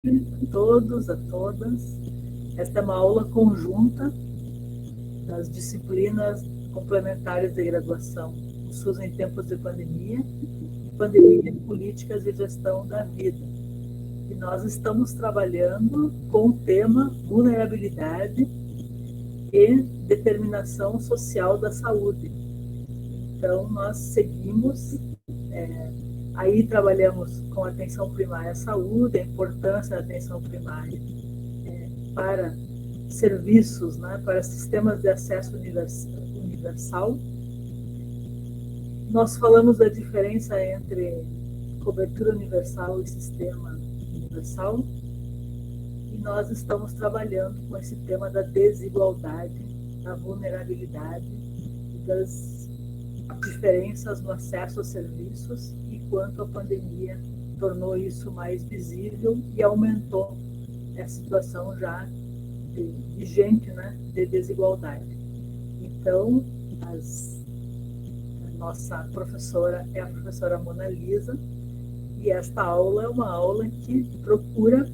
a todos, a todas. Esta é uma aula conjunta das disciplinas complementares de graduação, o SUS em tempos de pandemia, pandemia, políticas e gestão da vida. E nós estamos trabalhando com o tema vulnerabilidade e determinação social da saúde. Então, nós seguimos, aí trabalhamos com atenção primária à saúde, a importância da atenção primária para serviços, né, para sistemas de acesso universal. Nós falamos da diferença entre cobertura universal e sistema universal, e nós estamos trabalhando com esse tema da desigualdade, da vulnerabilidade e das diferenças no acesso aos serviços, e quanto a pandemia tornou isso mais visível e aumentou a situação já de gente, né, de desigualdade. Então, a nossa professora é a professora Mona Lisa, e esta aula é uma aula que procura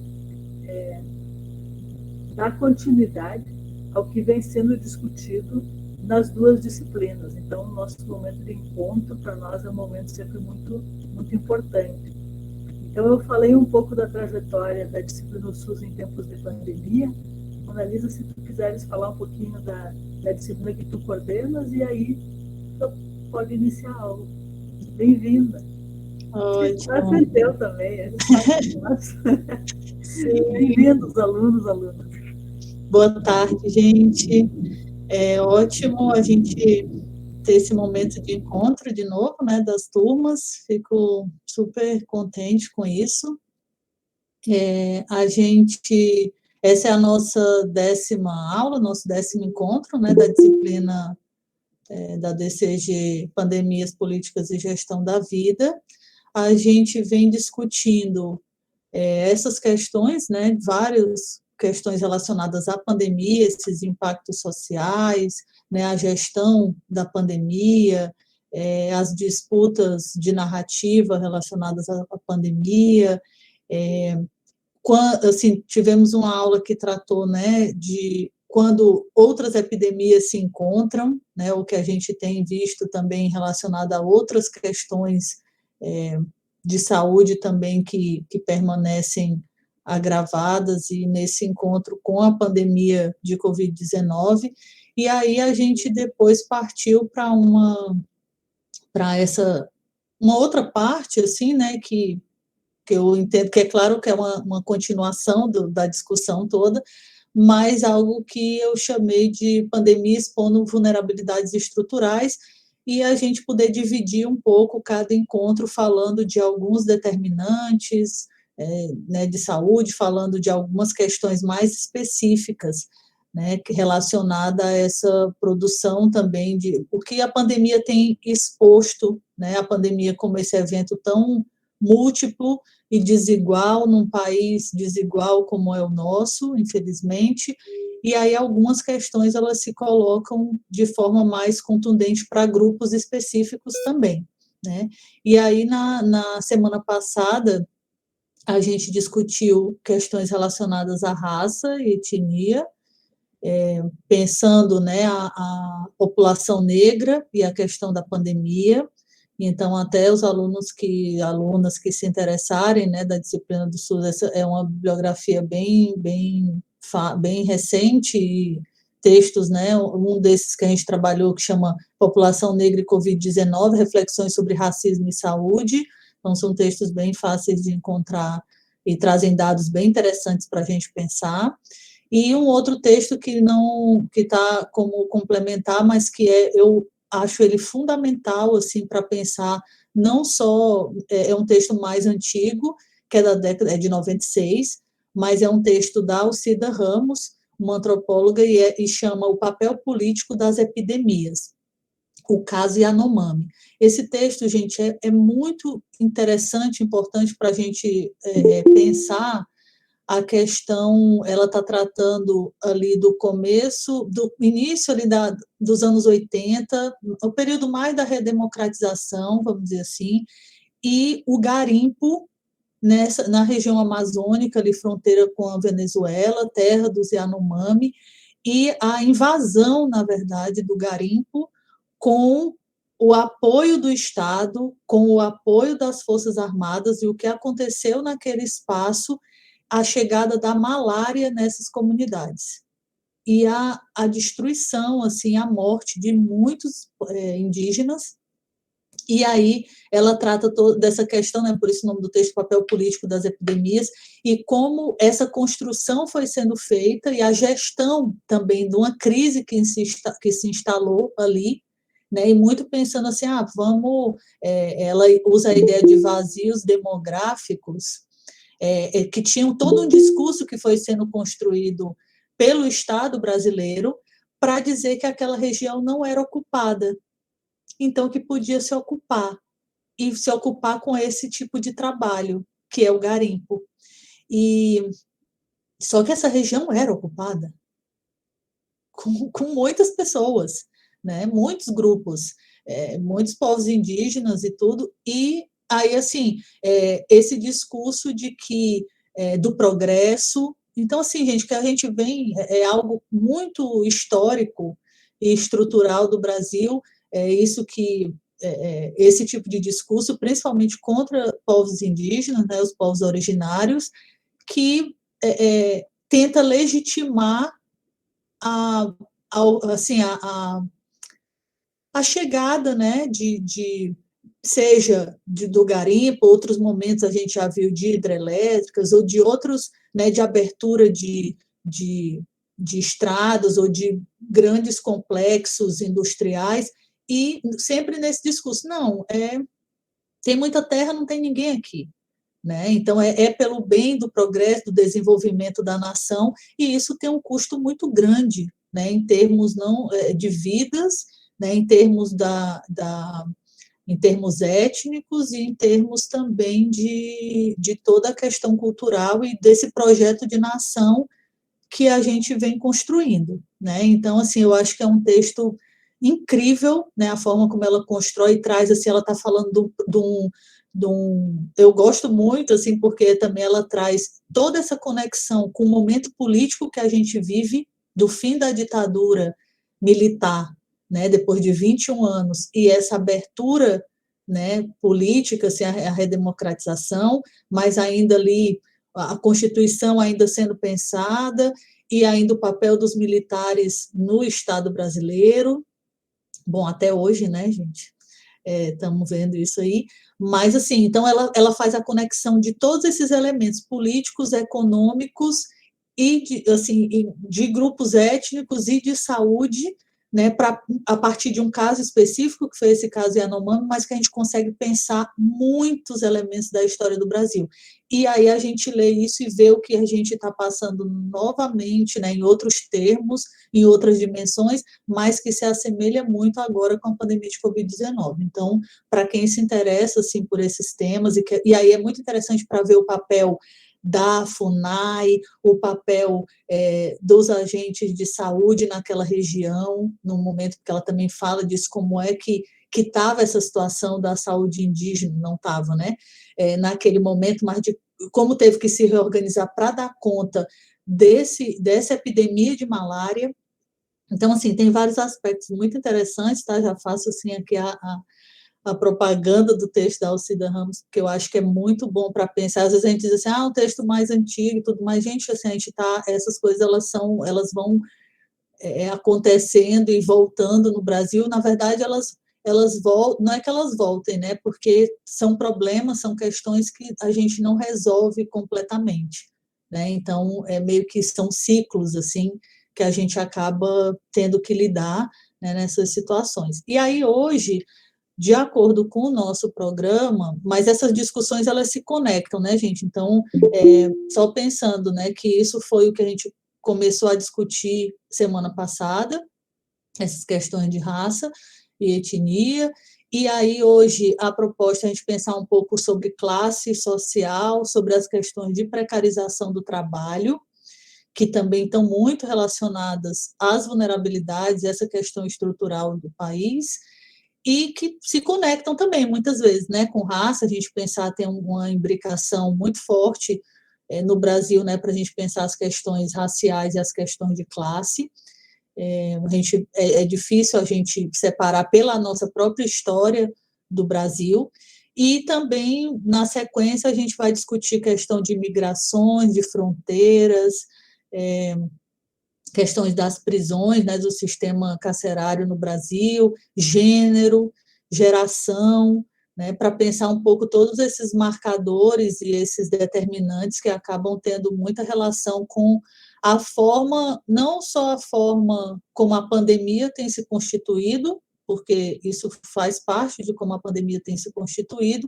dar continuidade ao que vem sendo discutido nas duas disciplinas. Então, o nosso momento de encontro, para nós, é um momento sempre muito, muito importante. Então, eu falei um pouco da trajetória da disciplina SUS em tempos de pandemia. Mona Lisa, se tu quiseres falar um pouquinho da disciplina que tu coordenas, e aí tu pode iniciar a aula. Bem-vinda. Ótimo. Prazer teu também, a gente sabe que nós. Bem-vindos, alunos, alunas. Boa tarde, gente. É ótimo a gente ter esse momento de encontro de novo, né, das turmas. Fico super contente com isso. Essa é a nossa 10ª aula, nosso 10º encontro, né, da disciplina da DCG, Pandemias, Políticas e Gestão da Vida. A gente vem discutindo essas questões, né, várias questões relacionadas à pandemia, esses impactos sociais, né, a gestão da pandemia, as disputas de narrativa relacionadas à pandemia. Assim, tivemos uma aula que tratou, né, de quando outras epidemias se encontram, né, o que a gente tem visto também relacionado a outras questões de saúde também que permanecem agravadas, e nesse encontro com a pandemia de Covid-19, e aí a gente depois partiu para uma outra parte, assim, né, que eu entendo que é claro que é uma continuação da discussão toda, mas algo que eu chamei de pandemia expondo vulnerabilidades estruturais, e a gente poder dividir um pouco cada encontro falando de alguns determinantes né, de saúde, falando de algumas questões mais específicas, né, relacionada a essa produção também de o que a pandemia tem exposto, né, a pandemia como esse evento tão múltiplo e desigual num país desigual como é o nosso, infelizmente, e aí algumas questões elas se colocam de forma mais contundente para grupos específicos também, né? E aí na semana passada a gente discutiu questões relacionadas à raça e etnia, pensando, né, a população negra e a questão da pandemia. Então, até os alunas que se interessarem, né, da disciplina do SUS, essa é uma bibliografia bem recente, e textos, né, um desses que a gente trabalhou, que chama População Negra e Covid-19, Reflexões sobre Racismo e Saúde. Então, são textos bem fáceis de encontrar e trazem dados bem interessantes para a gente pensar. E um outro texto que não, que está como complementar, mas que eu acho ele fundamental, assim, para pensar, não só, é um texto mais antigo, que é da década de 96, mas é um texto da Alcida Ramos, uma antropóloga, e chama O Papel Político das Epidemias, o caso Yanomami. Esse texto, gente, é muito interessante, importante para a gente pensar a questão. Ela está tratando ali do começo, do início ali dos anos 80, o período mais da redemocratização, vamos dizer assim, e o garimpo, na região amazônica, ali fronteira com a Venezuela, terra dos Yanomami, e a invasão, na verdade, do garimpo com o apoio do Estado, com o apoio das Forças Armadas, e o que aconteceu naquele espaço, a chegada da malária nessas comunidades. E a destruição, assim, a morte de muitos indígenas. E aí ela trata dessa questão, né, por isso o nome do texto, papel político das epidemias, e como essa construção foi sendo feita e a gestão também de uma crise que se instalou ali, né, e muito pensando assim, ela usa a ideia de vazios demográficos, que tinham todo um discurso que foi sendo construído pelo Estado brasileiro para dizer que aquela região não era ocupada, então que podia se ocupar, e se ocupar com esse tipo de trabalho, que é o garimpo. E só que essa região era ocupada com muitas pessoas, né? Muitos grupos, muitos povos indígenas e tudo, e aí, assim, esse discurso de que do progresso. Então, assim, gente, que a gente vem é algo muito histórico e estrutural do Brasil, isso que esse tipo de discurso, principalmente contra povos indígenas, né, os povos originários, que tenta legitimar a, assim, a chegada, né, seja do garimpo, outros momentos a gente já viu de hidrelétricas ou de outros, né, de abertura de estradas ou de grandes complexos industriais, e sempre nesse discurso, não, tem muita terra, não tem ninguém aqui. Né? Então, pelo bem do progresso, do desenvolvimento da nação, e isso tem um custo muito grande, né, em termos não de vidas, né, em termos em termos étnicos e em termos também de toda a questão cultural e desse projeto de nação que a gente vem construindo, né? Então, assim, eu acho que é um texto incrível, né? A forma como ela constrói e traz, assim, ela está falando eu gosto muito, assim, porque também ela traz toda essa conexão com o momento político que a gente vive, do fim da ditadura militar, né? Depois de 21 anos, e essa abertura, né, política, assim, a redemocratização, mas ainda ali a Constituição ainda sendo pensada, e ainda o papel dos militares no Estado brasileiro. Bom, até hoje, né, gente? Estamos vendo isso aí. Mas, assim, então ela faz a conexão de todos esses elementos políticos, econômicos e assim, de grupos étnicos e de saúde, né, a partir de um caso específico, que foi esse caso Yanomami, mas que a gente consegue pensar muitos elementos da história do Brasil. E aí a gente lê isso e vê o que a gente está passando novamente, né, em outros termos, em outras dimensões, mas que se assemelha muito agora com a pandemia de Covid-19. Então, para quem se interessa assim, por esses temas, e aí é muito interessante para ver o papel da FUNAI, o papel dos agentes de saúde naquela região, no momento que ela também fala disso, como é que estava essa situação da saúde indígena, não estava, né? Naquele momento, mas de como teve que se reorganizar para dar conta dessa epidemia de malária. Então, assim, tem vários aspectos muito interessantes, tá? Já faço, assim, aqui a propaganda do texto da Alcida Ramos, que eu acho que é muito bom para pensar. Às vezes a gente diz assim, um texto mais antigo e tudo mais. Gente, assim, essas coisas, elas vão acontecendo e voltando no Brasil. Na verdade, elas voltam, não é que elas voltem, né? Porque são problemas, são questões que a gente não resolve completamente, né? Então, meio que são ciclos, assim, que a gente acaba tendo que lidar, né, nessas situações. E aí, hoje, de acordo com o nosso programa, mas essas discussões elas se conectam, né, gente? Então, só pensando, né, que isso foi o que a gente começou a discutir semana passada, essas questões de raça e etnia, e aí hoje a proposta é a gente pensar um pouco sobre classe social, sobre as questões de precarização do trabalho, que também estão muito relacionadas às vulnerabilidades, essa questão estrutural do país, e que se conectam também, muitas vezes, né, com raça. A gente pensar, tem uma imbricação muito forte no Brasil, né, para a gente pensar as questões raciais e as questões de classe. É difícil a gente separar pela nossa própria história do Brasil, e também, na sequência, a gente vai discutir questão de migrações, de fronteiras, questões das prisões, né, do sistema carcerário no Brasil, gênero, geração, né, para pensar um pouco todos esses marcadores e esses determinantes que acabam tendo muita relação com a forma, não só a forma como a pandemia tem se constituído, porque isso faz parte de como a pandemia tem se constituído,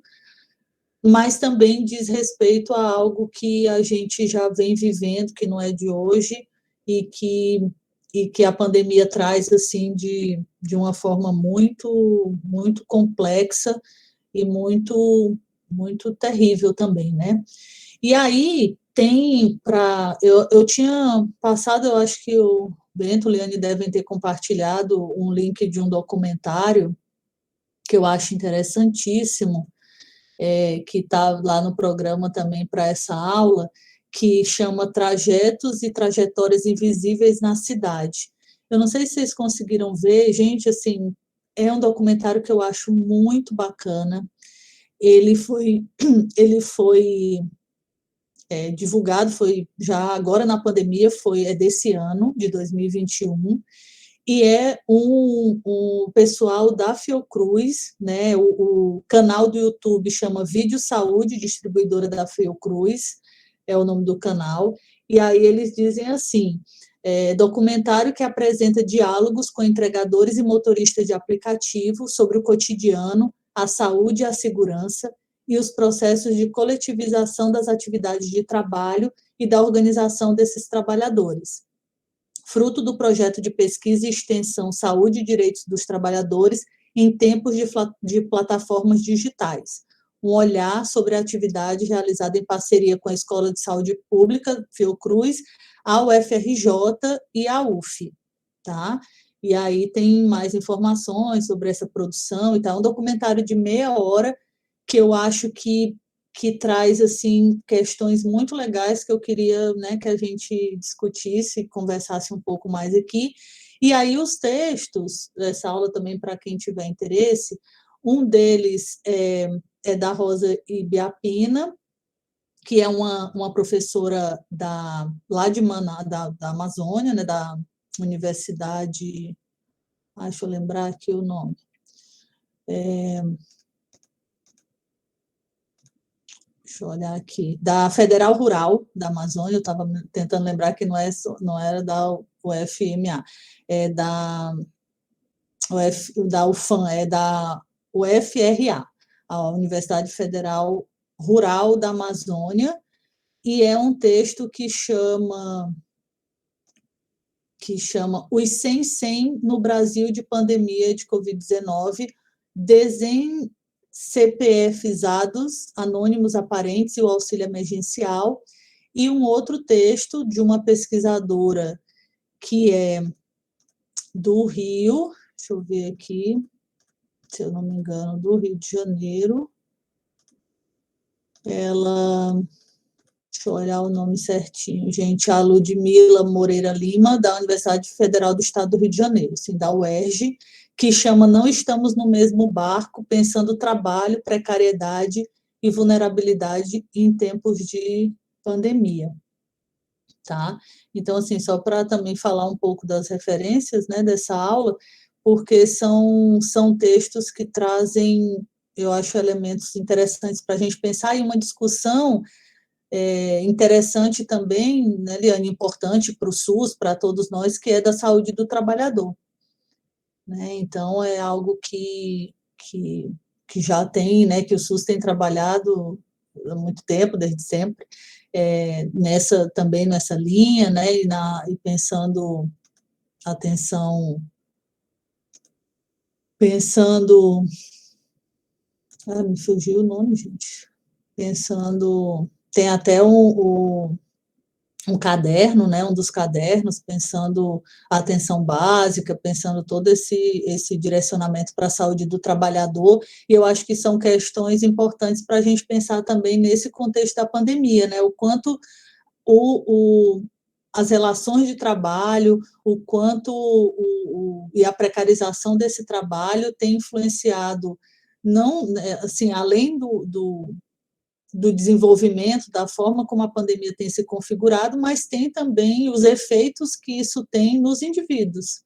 mas também diz respeito a algo que a gente já vem vivendo, que não é de hoje, e que a pandemia traz assim de uma forma muito complexa e muito terrível também, né? E aí tem para eu tinha passado, eu acho que o Bento e o Liane devem ter compartilhado um link de um documentário que eu acho interessantíssimo, que está lá no programa também para essa aula, que chama Trajetos e Trajetórias Invisíveis na Cidade. Eu não sei se vocês conseguiram ver, gente, assim, é um documentário que eu acho muito bacana. Ele foi divulgado, foi já agora na pandemia, é desse ano, de 2021, e é um pessoal da Fiocruz, né? O canal do YouTube chama Vídeo Saúde, distribuidora da Fiocruz, é o nome do canal, e aí eles dizem assim: documentário que apresenta diálogos com entregadores e motoristas de aplicativo sobre o cotidiano, a saúde e a segurança, e os processos de coletivização das atividades de trabalho e da organização desses trabalhadores, fruto do projeto de pesquisa e extensão Saúde e Direitos dos Trabalhadores em tempos de plataformas digitais. Um olhar sobre a atividade realizada em parceria com a Escola de Saúde Pública, Fiocruz, a UFRJ e a UF, tá? E aí tem mais informações sobre essa produção e tal. Um documentário de meia hora que eu acho que traz assim questões muito legais que eu queria, né, que a gente discutisse, conversasse um pouco mais aqui. E aí os textos dessa aula também, para quem tiver interesse, um deles é da Rosa Ibiapina, que é uma professora lá de da Amazônia, né, da Universidade, deixa eu lembrar aqui o nome, deixa eu olhar aqui, da Federal Rural da Amazônia. Eu estava tentando lembrar que não era da UFMA, é da UFAM, é da UFRA, a Universidade Federal Rural da Amazônia, e é um texto que chama Os 100 no Brasil de Pandemia de Covid-19, desenho CPFizados, anônimos aparentes e o auxílio emergencial, e um outro texto de uma pesquisadora que é do Rio, deixa eu ver aqui, se eu não me engano, do Rio de Janeiro. Deixa eu olhar o nome certinho, gente, a Ludmila Moreira Lima, da Universidade Federal do Estado do Rio de Janeiro, assim, da UERJ, que chama Não Estamos no Mesmo Barco, pensando trabalho, precariedade e vulnerabilidade em tempos de pandemia, tá? Então, assim, só para também falar um pouco das referências, né, dessa aula, porque são textos que trazem, eu acho, elementos interessantes para a gente pensar, e uma discussão interessante também, né, Liane, importante para o SUS, para todos nós, que é da saúde do trabalhador, né? Então, é algo que já tem, né, que o SUS tem trabalhado há muito tempo, desde sempre, também nessa linha, né, e pensando, atenção, me fugiu o nome, gente, tem até um caderno, né, um dos cadernos, pensando a atenção básica, pensando todo esse direcionamento para a saúde do trabalhador, e eu acho que são questões importantes para a gente pensar também nesse contexto da pandemia, né, o quanto as relações de trabalho, o quanto e a precarização desse trabalho tem influenciado, não, assim, além do desenvolvimento, da forma como a pandemia tem se configurado, mas tem também os efeitos que isso tem nos indivíduos,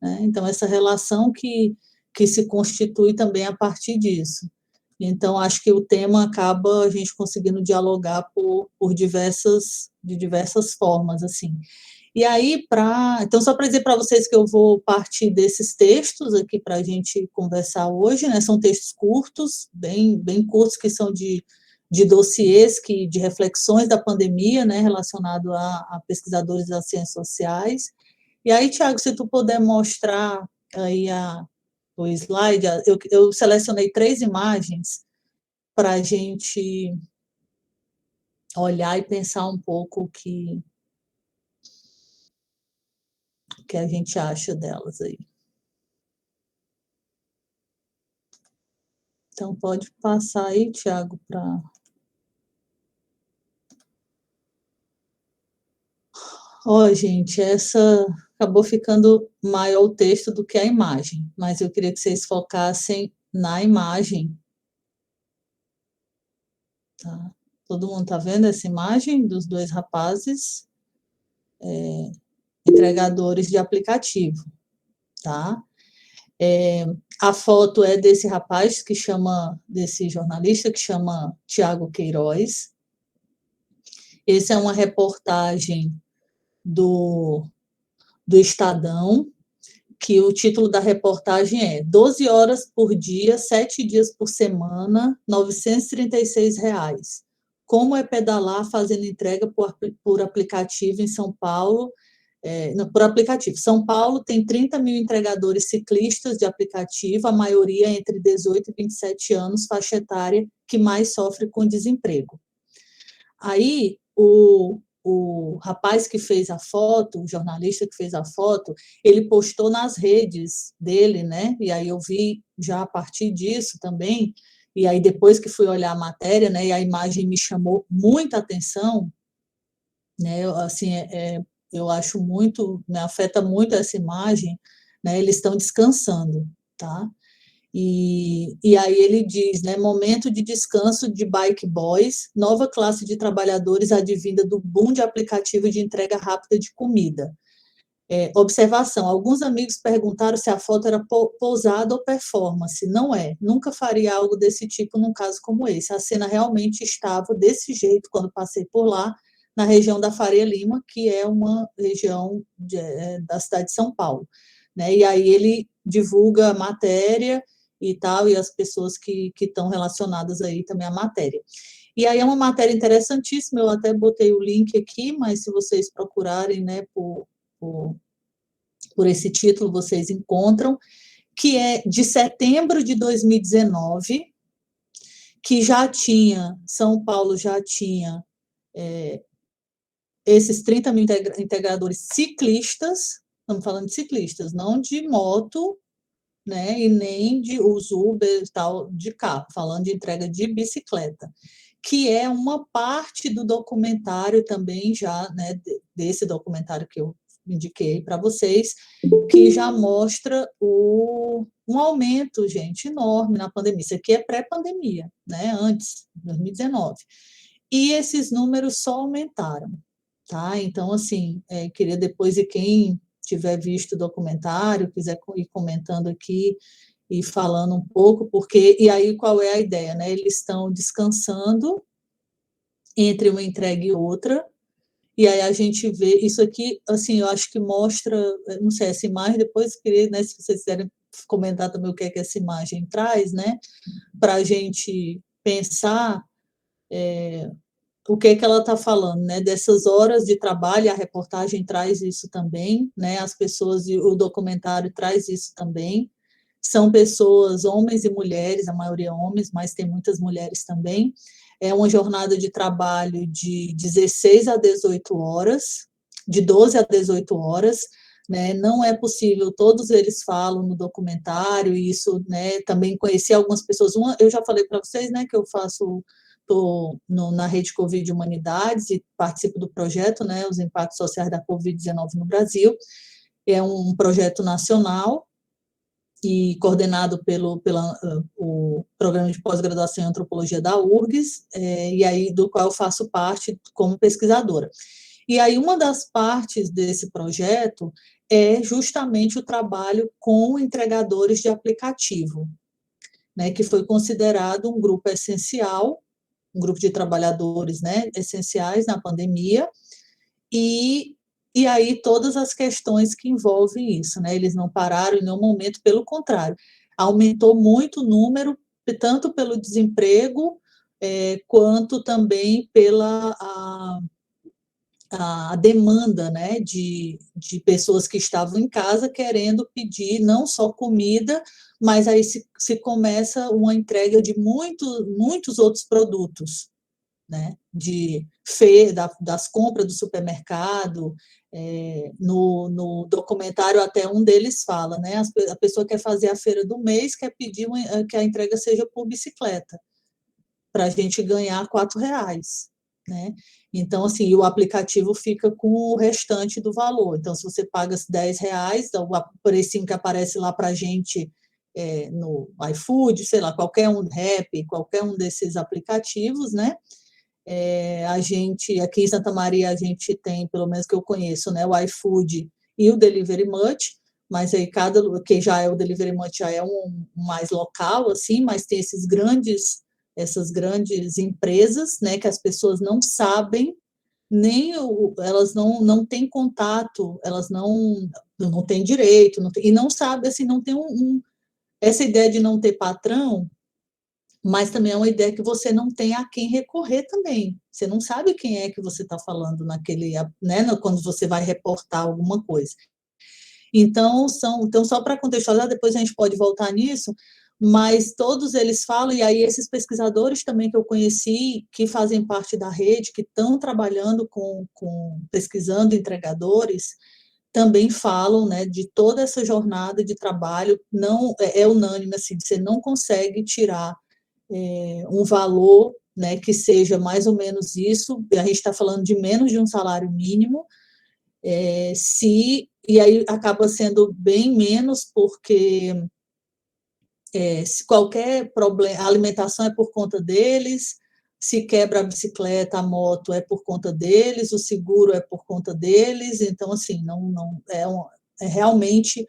né? Então, essa relação que se constitui também a partir disso. Então, acho que o tema acaba a gente conseguindo dialogar de diversas formas, assim. E aí, então, só para dizer para vocês que eu vou partir desses textos aqui para a gente conversar hoje, né? São textos curtos, bem curtos, que são de dossiês, de reflexões da pandemia, né? Relacionado a pesquisadores das ciências sociais. E aí, Tiago, se tu puder mostrar aí o slide, eu selecionei 3 imagens para a gente olhar e pensar um pouco o que a gente acha delas aí. Então, pode passar aí, Tiago, para... Ó, gente, essa acabou ficando maior o texto do que a imagem, mas eu queria que vocês focassem na imagem. Tá? Todo mundo está vendo essa imagem dos 2 rapazes entregadores de aplicativo, tá? A foto é desse rapaz desse jornalista que chama Tiago Queiroz. Essa é uma reportagem do Estadão, que o título da reportagem é 12 horas por dia, 7 dias por semana, R$ 936. Como é pedalar fazendo entrega por aplicativo em São Paulo? Por aplicativo. São Paulo tem 30 mil entregadores ciclistas de aplicativo, a maioria entre 18 e 27 anos, faixa etária que mais sofre com desemprego. Aí, o rapaz que fez a foto, o jornalista que fez a foto, ele postou nas redes dele, né? E aí eu vi já a partir disso também, e aí depois que fui olhar a matéria, né? E a imagem me chamou muita atenção, né? Assim, eu acho muito, me afeta muito essa imagem, né? Eles estão descansando, tá? E aí ele diz, né, momento de descanso de bike boys, nova classe de trabalhadores advinda do boom de aplicativo de entrega rápida de comida. Observação, alguns amigos perguntaram se a foto era pousada ou performance. Não é, nunca faria algo desse tipo num caso como esse. A cena realmente estava desse jeito quando passei por lá, na região da Faria Lima, que é uma região da cidade de São Paulo, né? E aí ele divulga a matéria e tal, e as pessoas que estão relacionadas aí também à matéria. E aí é uma matéria interessantíssima, eu até botei o link aqui, mas se vocês procurarem, né, por esse título, vocês encontram, que é de setembro de 2019, que São Paulo já tinha esses 30 mil integradores ciclistas, estamos falando de ciclistas, não de moto, né, e nem de os Uber e tal de carro, falando de entrega de bicicleta, que é uma parte do documentário também já, né, desse documentário que eu indiquei para vocês, que já mostra um aumento, gente, enorme na pandemia. Isso aqui é pré-pandemia, né, antes, 2019. E esses números só aumentaram, tá? Então, assim, queria depois, e quem tiver visto o documentário, quiser ir comentando aqui e falando um pouco, e aí qual é a ideia, né? Eles estão descansando entre uma entrega e outra, e aí a gente vê, isso aqui, assim, eu acho que mostra, não sei, essa imagem, depois queria, né, se vocês quiserem comentar também o que é que essa imagem traz, né, para a gente pensar o que é que ela está falando, né, dessas horas de trabalho, a reportagem traz isso também, né, as pessoas, e o documentário traz isso também, são pessoas, homens e mulheres, a maioria homens, mas tem muitas mulheres também, é uma jornada de trabalho de 16 a 18 horas, de 12 a 18 horas, né? Não é possível, todos eles falam no documentário, e isso, né, também conheci algumas pessoas, eu já falei para vocês, né, que eu estou na Rede Covid Humanidades e participo do projeto, né, os impactos sociais da Covid-19 no Brasil, é um projeto nacional, e coordenado pelo o programa de pós-graduação em antropologia da URGS, e aí do qual eu faço parte como pesquisadora. E aí uma das partes desse projeto é justamente o trabalho com entregadores de aplicativo, né, que foi considerado um grupo essencial, um grupo de trabalhadores, né, essenciais na pandemia, e aí todas as questões que envolvem isso, né? Eles não pararam em nenhum momento, pelo contrário, aumentou muito o número, tanto pelo desemprego, quanto também pela a demanda, né, de pessoas que estavam em casa querendo pedir não só comida, mas aí se começa uma entrega de muitos outros produtos, né, das compras do supermercado. No documentário até um deles fala, né, a pessoa quer fazer a feira do mês, quer pedir que a entrega seja por bicicleta, para a gente ganhar R$ 4, né? Então, assim, o aplicativo fica com o restante do valor. Então, se você paga R$ 10, o precinho que aparece lá para a gente no iFood, sei lá, qualquer um, Rappi, qualquer um desses aplicativos, né? A gente, aqui em Santa Maria, a gente tem, pelo menos que eu conheço, né, o iFood e o Delivery Much, mas aí que já é o Delivery Much, já é um mais local, assim, mas tem essas grandes empresas, né, que as pessoas não sabem, elas não têm contato, elas não têm direito, e não sabem, assim, não tem essa ideia de não ter patrão, mas também é uma ideia que você não tem a quem recorrer também. Você não sabe quem é que você está falando né, quando você vai reportar alguma coisa. Então, só para contextualizar, depois a gente pode voltar nisso, mas todos eles falam, e aí esses pesquisadores também que eu conheci, que fazem parte da rede, que estão trabalhando pesquisando entregadores, também falam, né, de toda essa jornada de trabalho, não é unânime, assim, você não consegue tirar um valor, né, que seja mais ou menos isso, a gente está falando de menos de um salário mínimo, e aí acaba sendo bem menos, porque se qualquer problema, a alimentação é por conta deles, se quebra a bicicleta, a moto é por conta deles, o seguro é por conta deles, então, assim, não é realmente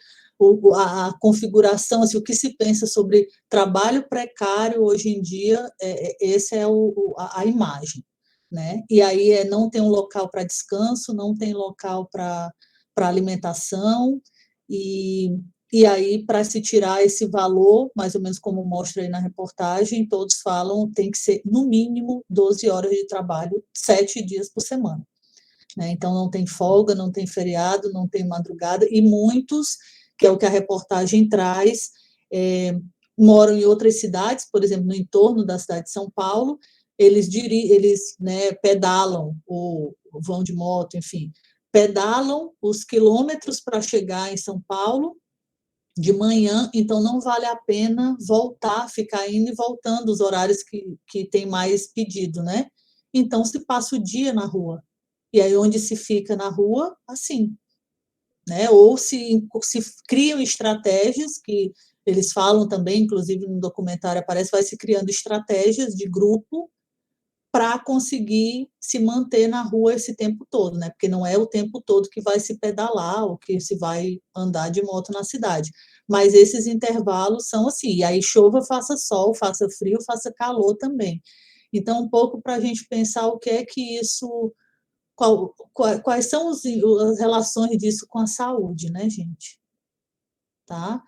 a configuração, assim, o que se pensa sobre trabalho precário hoje em dia, essa é a imagem, né? E aí não tem um local para descanso, não tem local para alimentação, e aí, para se tirar esse valor, mais ou menos como mostra aí na reportagem, todos falam tem que ser, no mínimo, 12 horas de trabalho, 7 dias por semana. Né? Então, não tem folga, não tem feriado, não tem madrugada, e muitos, que é o que a reportagem traz, moram em outras cidades, por exemplo, no entorno da cidade de São Paulo, eles né, pedalam, ou vão de moto, enfim, pedalam os quilômetros para chegar em São Paulo, de manhã, então não vale a pena voltar, ficar indo e voltando os horários que tem mais pedido, né? Então se passa o dia na rua. E aí onde se fica na rua, assim, né? Ou se criam estratégias que eles falam também, inclusive no documentário aparece, vai se criando estratégias de grupo para conseguir se manter na rua esse tempo todo, né? Porque não é o tempo todo que vai se pedalar ou que se vai andar de moto na cidade. Mas esses intervalos são assim, e aí chova, faça sol, faça frio, faça calor também. Então, um pouco para a gente pensar o que é que isso, quais são as relações disso com a saúde, né, gente? Tá?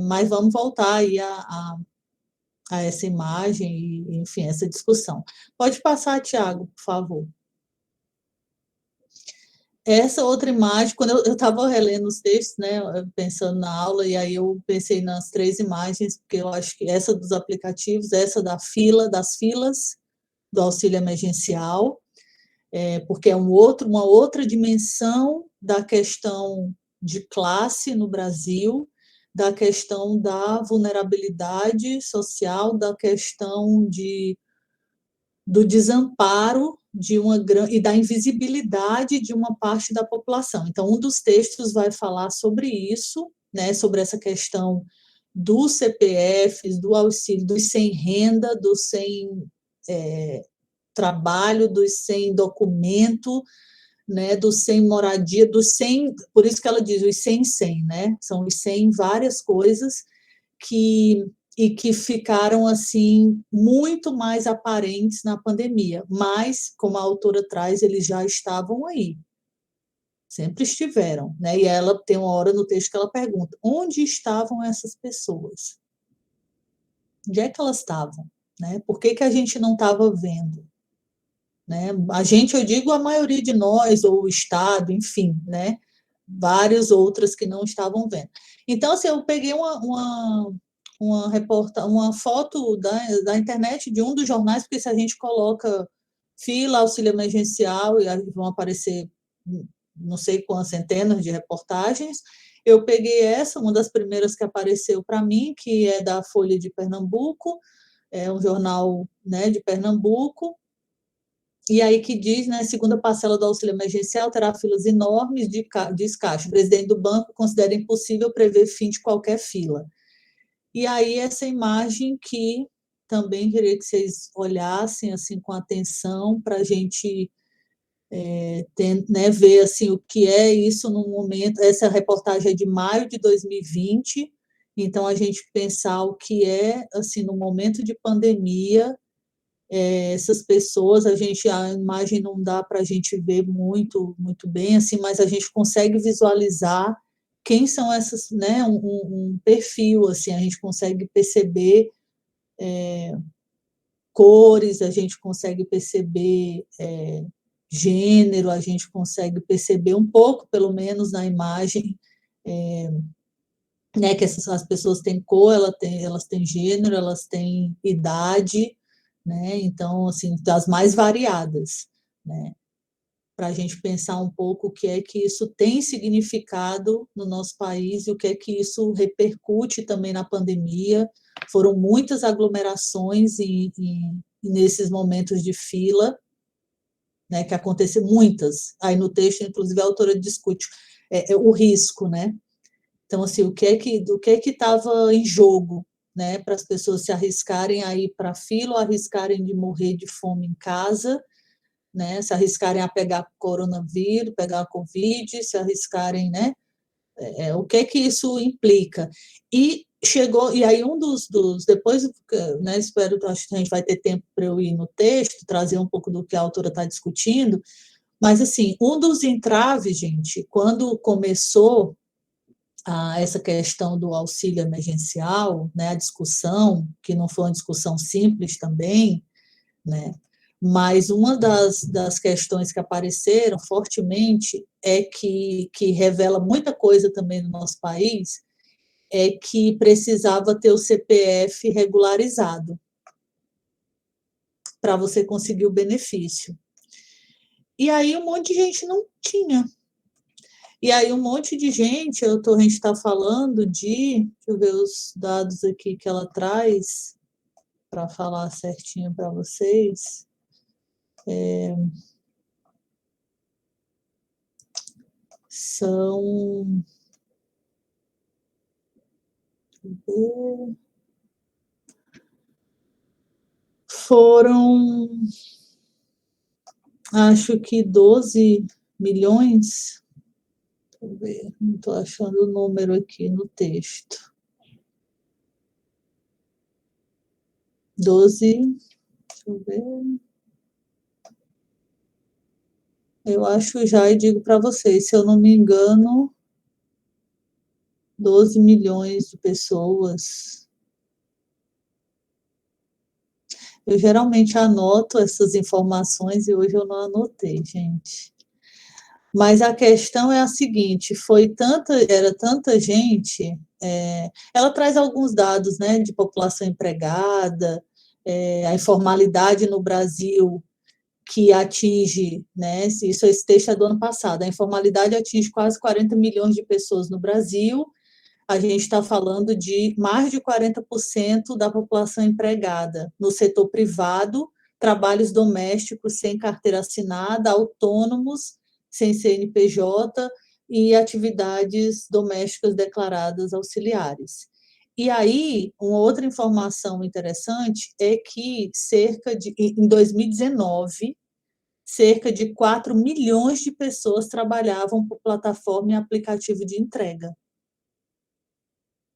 Mas vamos voltar aí a essa imagem e, enfim, essa discussão. Pode passar, Tiago, por favor. Essa outra imagem, quando eu estava relendo os textos, né, pensando na aula, e aí eu pensei nas 3 imagens, porque eu acho que essa dos aplicativos, essa das filas, do auxílio emergencial, porque é uma outra dimensão da questão de classe no Brasil, da questão da vulnerabilidade social, da questão do desamparo e da invisibilidade de uma parte da população. Então, um dos textos vai falar sobre isso, né, sobre essa questão dos CPFs, do auxílio, dos sem renda, dos sem trabalho, dos sem documento, né, dos sem moradia, dos sem, por isso que ela diz os sem, né, são os sem várias coisas e que ficaram assim muito mais aparentes na pandemia, mas, como a autora traz, eles já estavam aí, sempre estiveram, né? E ela tem uma hora no texto que ela pergunta: onde estavam essas pessoas? Onde é que elas estavam? Né? Por que a gente não estava vendo? Né? A gente, eu digo a maioria de nós, ou o Estado, enfim, né? Várias outras que não estavam vendo. Então, assim, eu peguei uma foto da internet de um dos jornais, porque se a gente coloca fila, auxílio emergencial, e aí vão aparecer não sei quantas centenas de reportagens. Eu peguei uma das primeiras que apareceu para mim, que é da Folha de Pernambuco, é um jornal, né, de Pernambuco, e aí que diz, né, segunda parcela do auxílio emergencial terá filas enormes de descaixe. O presidente do banco considera impossível prever fim de qualquer fila. E aí essa imagem que também queria que vocês olhassem assim com atenção para a gente né, ver assim o que é isso no momento. Essa reportagem é de maio de 2020, então a gente pensar o que é assim no momento de pandemia. Essas pessoas, a imagem não dá para a gente ver muito bem, assim, mas a gente consegue visualizar quem são essas, né, um perfil, assim, a gente consegue perceber cores, a gente consegue perceber gênero, a gente consegue perceber um pouco, pelo menos na imagem, né, que as pessoas têm cor, elas têm gênero, elas têm idade, né? Então, assim, das mais variadas, né? Para a gente pensar um pouco o que é que isso tem significado no nosso país e o que é que isso repercute também na pandemia. Foram muitas aglomerações nesses momentos de fila, né, que aconteceram muitas. Aí no texto, inclusive, a autora discute o risco, né? Então, assim, o que é que estava em jogo, né, para as pessoas se arriscarem a ir para a fila, ou arriscarem de morrer de fome em casa, né, se arriscarem a pegar coronavírus, pegar Covid, se arriscarem, né, o que é que isso implica. E aí depois, né, acho que a gente vai ter tempo para eu ir no texto, trazer um pouco do que a autora está discutindo, mas, assim, um dos entraves, gente, quando começou essa questão do auxílio emergencial, né, a discussão, que não foi uma discussão simples também, né, mas uma das questões que apareceram fortemente que revela muita coisa também no nosso país, é que precisava ter o CPF regularizado para você conseguir o benefício. E aí um monte de gente não tinha. E aí um monte de gente, a gente está falando deixa eu ver os dados aqui que ela traz, para falar certinho para vocês. São... Foram, acho que 12 milhões. Deixa eu ver, não estou achando o número aqui no texto. 12, deixa eu ver. Eu acho já e digo para vocês, se eu não me engano, 12 milhões de pessoas. Eu geralmente anoto essas informações e hoje eu não anotei, gente. Mas a questão é a seguinte: era tanta gente. Ela traz alguns dados, né, de população empregada, a informalidade no Brasil, que atinge, né, isso esse texto é do ano passado, a informalidade atinge quase 40 milhões de pessoas no Brasil, a gente está falando de mais de 40% da população empregada no setor privado, trabalhos domésticos sem carteira assinada, autônomos, sem CNPJ e atividades domésticas declaradas auxiliares. E aí, uma outra informação interessante é que em 2019, cerca de 4 milhões de pessoas trabalhavam por plataforma e aplicativo de entrega.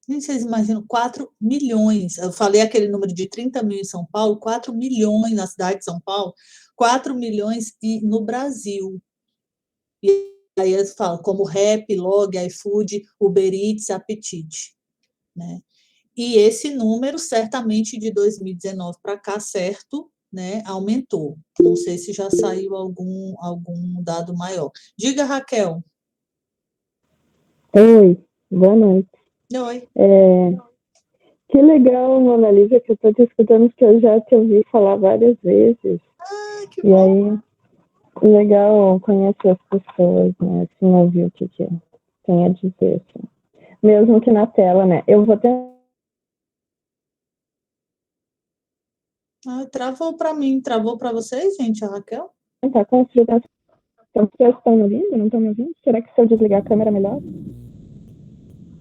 Vocês imaginam, 4 milhões. Eu falei aquele número de 30 mil em São Paulo, 4 milhões na cidade de São Paulo, 4 milhões no Brasil. E aí eles falam como Rap, Log, iFood, Uber Eats, Apetite. Né? E esse número, certamente, de 2019 para cá, certo, né, aumentou. Não sei se já saiu algum dado maior. Diga, Raquel. Oi, boa noite. Oi. Que legal, Mona Lisa, que eu estou te escutando, que eu já te ouvi falar várias vezes. Que bom. Aí, legal conhecer as pessoas, né? Assim, ouvir o que tem a dizer, assim. Mesmo que na tela, né? Eu vou ter... Travou para mim, travou para vocês, gente, a Raquel? Tá construindo. Vocês estão me ouvindo? Não estão me ouvindo? Será que se eu desligar a câmera é melhor?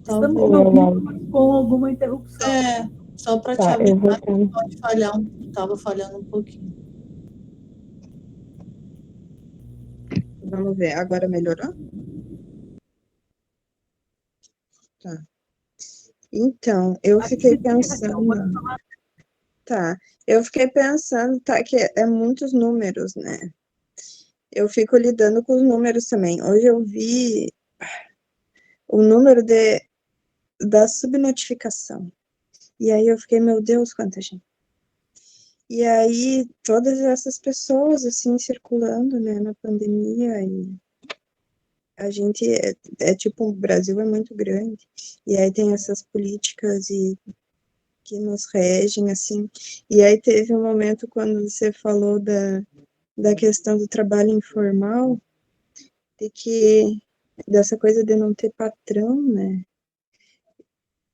Estamos ouvindo, mas com alguma interrupção. Só para te avisar que pode falhar, estava falhando um pouquinho. Vamos ver, agora melhorou? Tá. Então, eu fiquei pensando... Tá, eu fiquei pensando, que é muitos números, né? Eu fico lidando com os números também. Hoje eu vi o número da subnotificação. E aí eu fiquei, meu Deus, quanta gente. E aí, todas essas pessoas, assim, circulando, né, na pandemia, e a gente, tipo, o Brasil é muito grande, e aí tem essas políticas que nos regem, assim, e aí teve um momento quando você falou da questão do trabalho informal, dessa coisa de não ter patrão, né,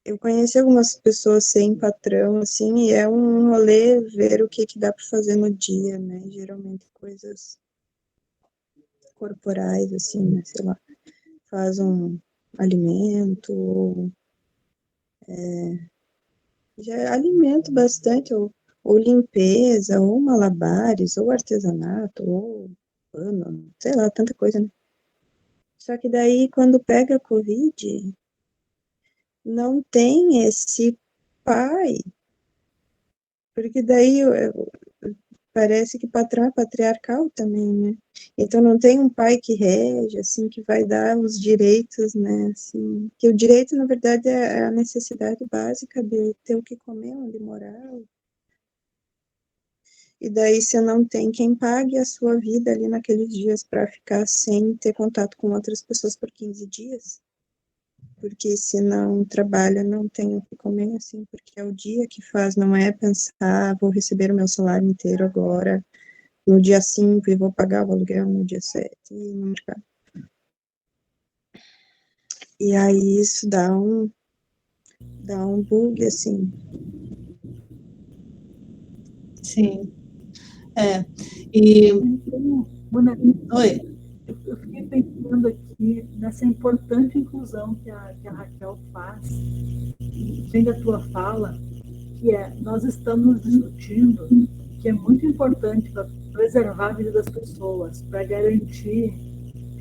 eu conheci algumas pessoas sem patrão, assim, e é um rolê ver o que dá para fazer no dia, né, geralmente coisas corporais, assim, né, sei lá, faz um alimento, ou já alimento bastante, ou limpeza, ou malabares, ou artesanato, ou pano, sei lá, tanta coisa, né. Só que daí, quando pega a Covid, não tem esse pai, porque daí parece que patrão é patriarcal também, né? Então não tem um pai que rege, assim, que vai dar os direitos, né? Assim, que o direito, na verdade, é a necessidade básica de ter o que comer, onde morar. E daí você não tem quem pague a sua vida ali naqueles dias para ficar sem ter contato com outras pessoas por 15 dias. Porque se não trabalha, não tem o que comer, assim, porque é o dia que faz, não é pensar, vou receber o meu salário inteiro agora, no dia 5 e vou pagar o aluguel no dia 7. E aí isso dá um bug, assim. Sim. E... Oi. Eu fiquei pensando aqui nessa importante inclusão que a Raquel faz, vem da tua fala, que nós estamos discutindo que é muito importante para preservar a vida das pessoas, para garantir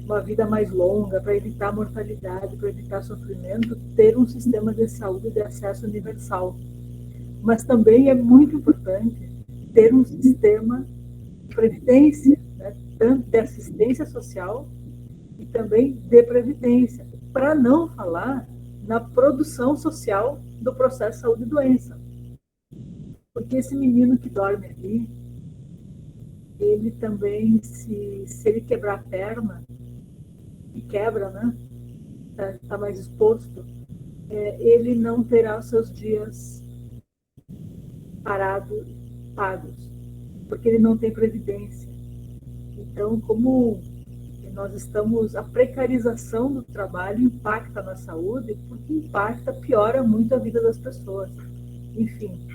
uma vida mais longa, para evitar mortalidade, para evitar sofrimento, ter um sistema de saúde de acesso universal. Mas também é muito importante ter um sistema de previdência, né, tanto de assistência social e também de previdência, para não falar na produção social do processo saúde e doença. Porque esse menino que dorme ali, ele também, se ele quebrar a perna, e quebra, né? Tá mais exposto, ele não terá os seus dias parado pagos, porque ele não tem previdência. Então, como nós estamos, a precarização do trabalho impacta na saúde, porque impacta, piora muito a vida das pessoas. Enfim.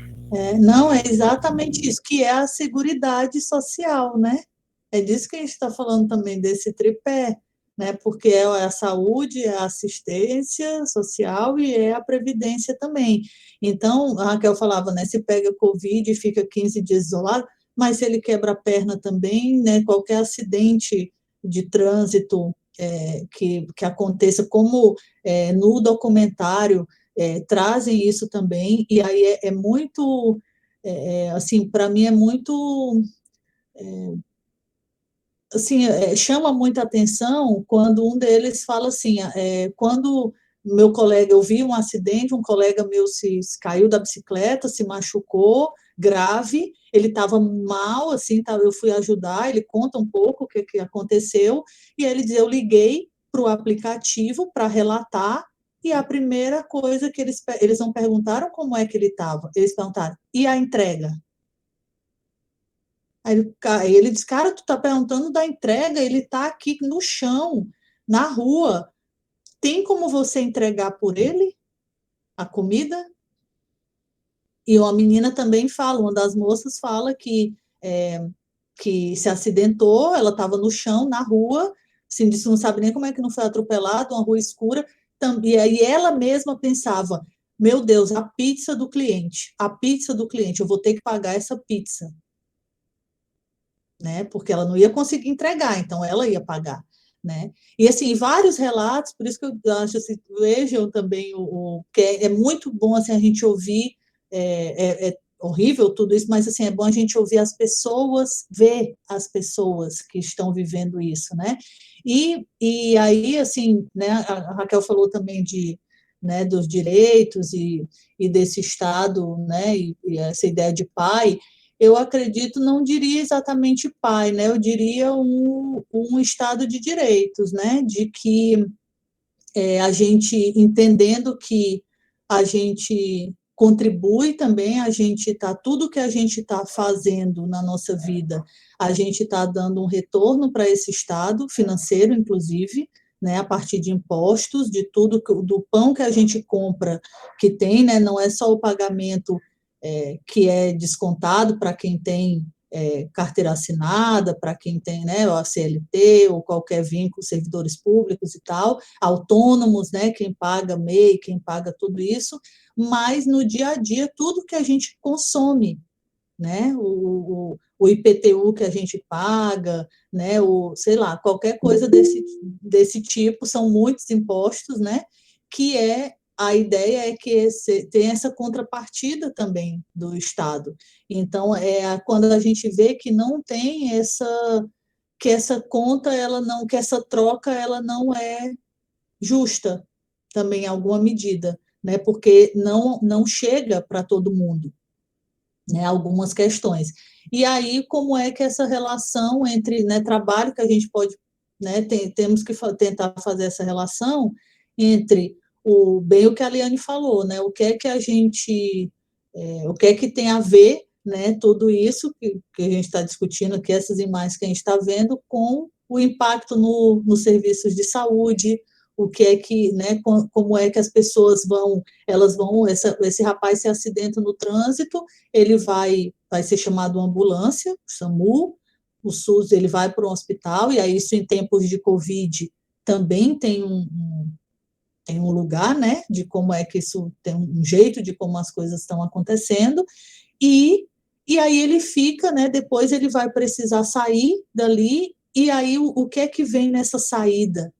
Não, é exatamente isso, que é a seguridade social, né? É disso que a gente está falando também, desse tripé, né? Porque é a saúde, é a assistência social e é a previdência também. Então, a Raquel falava, né? Se pega Covid e fica 15 dias isolado, mas se ele quebra a perna também, né? Qualquer acidente de trânsito que aconteça, como no documentário, trazem isso também, e aí é muito, assim, para mim é muito, assim, chama muita atenção quando um deles fala assim, quando meu colega, eu vi um acidente, um colega meu se caiu da bicicleta, se machucou, grave, ele estava mal, assim, eu fui ajudar, ele conta um pouco o que aconteceu, e ele diz, eu liguei para o aplicativo para relatar, e a primeira coisa que eles não perguntaram como é que ele estava, eles perguntaram, e a entrega? Aí ele diz, cara, tu tá perguntando da entrega, ele tá aqui no chão, na rua. Tem como você entregar por ele a comida? E uma menina também fala, uma das moças fala que se acidentou, ela estava no chão, na rua, assim, disse, não sabe nem como é que não foi atropelado, uma rua escura, e aí ela mesma pensava, meu Deus, a pizza do cliente, eu vou ter que pagar essa pizza. Né? Porque ela não ia conseguir entregar, então ela ia pagar, né? E assim, vários relatos, por isso que eu acho assim, vejam também que é muito bom assim a gente ouvir, é horrível tudo isso, mas assim é bom a gente ouvir as pessoas, ver as pessoas que estão vivendo isso, né? E aí assim, né? A Raquel falou também né, dos direitos e desse Estado, né? E essa ideia de pai. Eu acredito, não diria exatamente pai, né? Eu diria um Estado de direitos, né? De que a gente, entendendo que a gente contribui também, tudo que a gente está fazendo na nossa vida, a gente está dando um retorno para esse Estado, financeiro, inclusive, né, a partir de impostos, de tudo, do pão que a gente compra, que tem, né, não é só o pagamento que é descontado para quem tem carteira assinada, para quem tem, né, o CLT ou qualquer vínculo, servidores públicos e tal, autônomos, né, quem paga MEI, quem paga tudo isso, mas no dia a dia, tudo que a gente consome, né, o IPTU que a gente paga, né, sei lá, qualquer coisa desse tipo, são muitos impostos, né, que a ideia é que tem essa contrapartida também do Estado. Então, quando a gente vê que não tem que essa conta, que essa troca, ela não é justa, também em alguma medida, né, porque não chega para todo mundo, né, algumas questões. E aí, como é que essa relação entre, né, trabalho que a gente pode, né, temos que tentar fazer essa relação entre bem o que a Liane falou, né, o que é que a gente, o que é que tem a ver, né, tudo isso que a gente está discutindo aqui, essas imagens que a gente está vendo, com o impacto nos serviços de saúde, o que é que, né, como é que as pessoas esse rapaz se acidenta no trânsito, ele vai ser chamado uma ambulância, SAMU, o SUS ele vai para um hospital, e aí isso em tempos de Covid também tem um lugar, né, de como é que isso tem um jeito de como as coisas estão acontecendo, e aí ele fica, né, depois ele vai precisar sair dali, e aí o que é que vem nessa saída?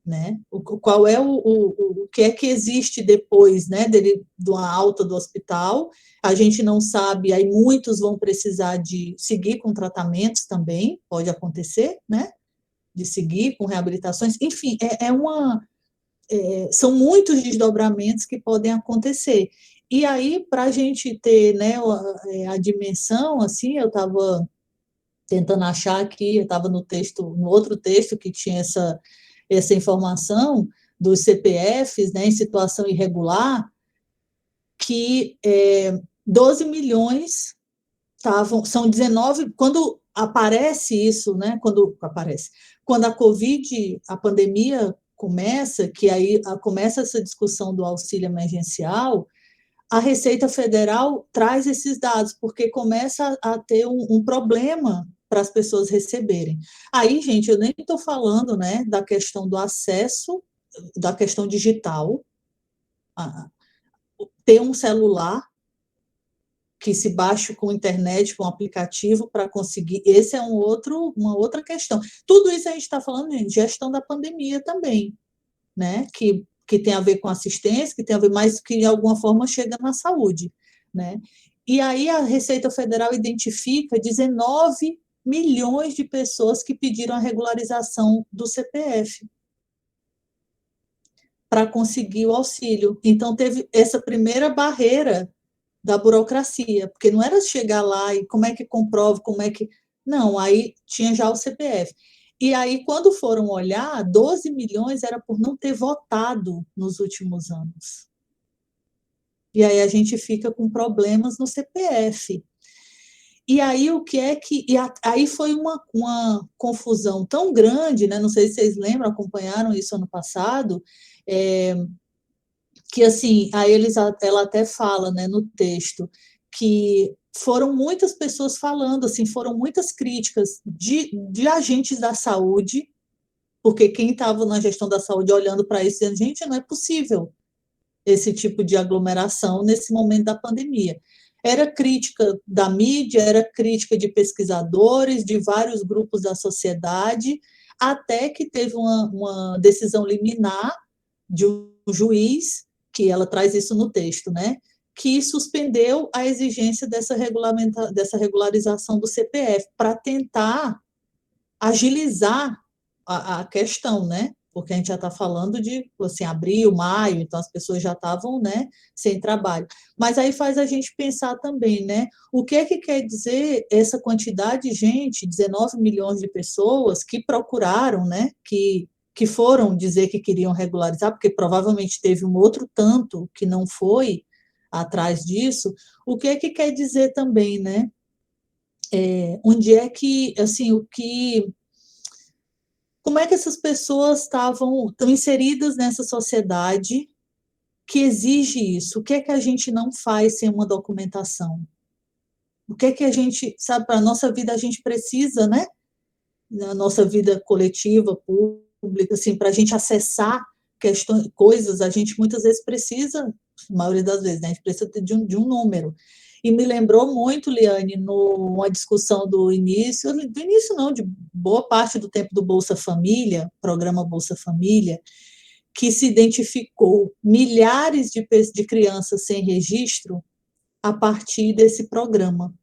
Né? Qual é o que é que existe depois, né, de uma alta do hospital? A gente não sabe, aí muitos vão precisar de seguir com tratamentos também, pode acontecer, né, de seguir com reabilitações, enfim, são muitos desdobramentos que podem acontecer. E aí, para a gente ter, né, a dimensão, assim, eu estava tentando achar aqui, eu estava no outro texto que tinha essa informação dos CPFs, né, em situação irregular, que 12 milhões são 19, quando aparece isso, né? Quando a Covid, a pandemia começa, que aí começa essa discussão do auxílio emergencial, a Receita Federal traz esses dados, porque começa a ter um problema para as pessoas receberem. Aí, gente, eu nem estou falando, né, da questão do acesso, da questão digital, ter um celular que se baixe com internet, com aplicativo para conseguir. Esse é uma outra questão. Tudo isso a gente está falando de gestão da pandemia também, né? Que tem a ver com assistência, que tem a ver mais que de alguma forma chega na saúde, né? E aí a Receita Federal identifica 19 milhões de pessoas que pediram a regularização do CPF para conseguir o auxílio. Então teve essa primeira barreira da burocracia, porque não era chegar lá e como é que comprova, como é que... Não, aí tinha já o CPF. E aí, quando foram olhar, 12 milhões era por não ter votado nos últimos anos. E aí a gente fica com problemas no CPF. E aí o que é que... aí foi uma confusão tão grande, né? Não sei se vocês lembram, acompanharam isso ano passado, que assim, aí ela até fala, né, no texto, que foram muitas pessoas falando, assim, foram muitas críticas de agentes da saúde, porque quem estava na gestão da saúde olhando para isso, dizendo, gente, não é possível esse tipo de aglomeração nesse momento da pandemia. Era crítica da mídia, era crítica de pesquisadores, de vários grupos da sociedade, até que teve uma decisão liminar de um juiz, que ela traz isso no texto, né, que suspendeu a exigência dessa regularização do CPF para tentar agilizar a questão, né, porque a gente já está falando de, assim, abril, maio, então as pessoas já estavam, né, sem trabalho. Mas aí faz a gente pensar também, né, o que é que quer dizer essa quantidade de gente, 19 milhões de pessoas que procuraram, né, que foram dizer que queriam regularizar, porque provavelmente teve um outro tanto que não foi atrás disso, o que é que quer dizer também, né? Onde é que, assim, como é que essas pessoas estão inseridas nessa sociedade que exige isso? O que é que a gente não faz sem uma documentação? O que é que a gente, sabe, para a nossa vida a gente precisa, né? Na nossa vida coletiva, pública, assim, para a gente acessar questões, coisas, a gente muitas vezes precisa, a maioria das vezes, né, a gente precisa de um número. E me lembrou muito, Liane, numa discussão do início não, de boa parte do tempo do Bolsa Família, programa Bolsa Família, que se identificou milhares de crianças sem registro a partir desse programa,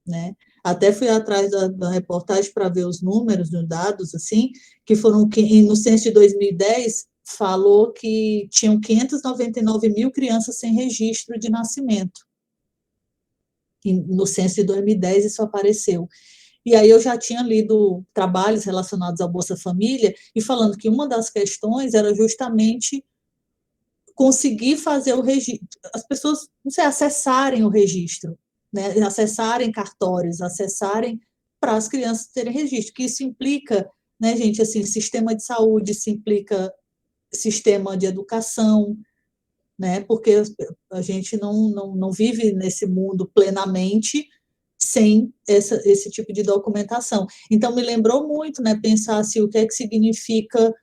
né? Até fui atrás da reportagem para ver os números, os dados, assim, que foram, no censo de 2010, falou que tinham 599 mil crianças sem registro de nascimento. E no censo de 2010 isso apareceu. E aí eu já tinha lido trabalhos relacionados à Bolsa Família e falando que uma das questões era justamente conseguir fazer o registro, as pessoas, não sei, acessarem o registro, né, acessarem cartórios, acessarem para as crianças terem registro, que isso implica, né, gente, assim, sistema de saúde, isso implica sistema de educação, né, porque a gente não vive nesse mundo plenamente sem esse tipo de documentação. Então, me lembrou muito, né, pensar assim, o que é que significa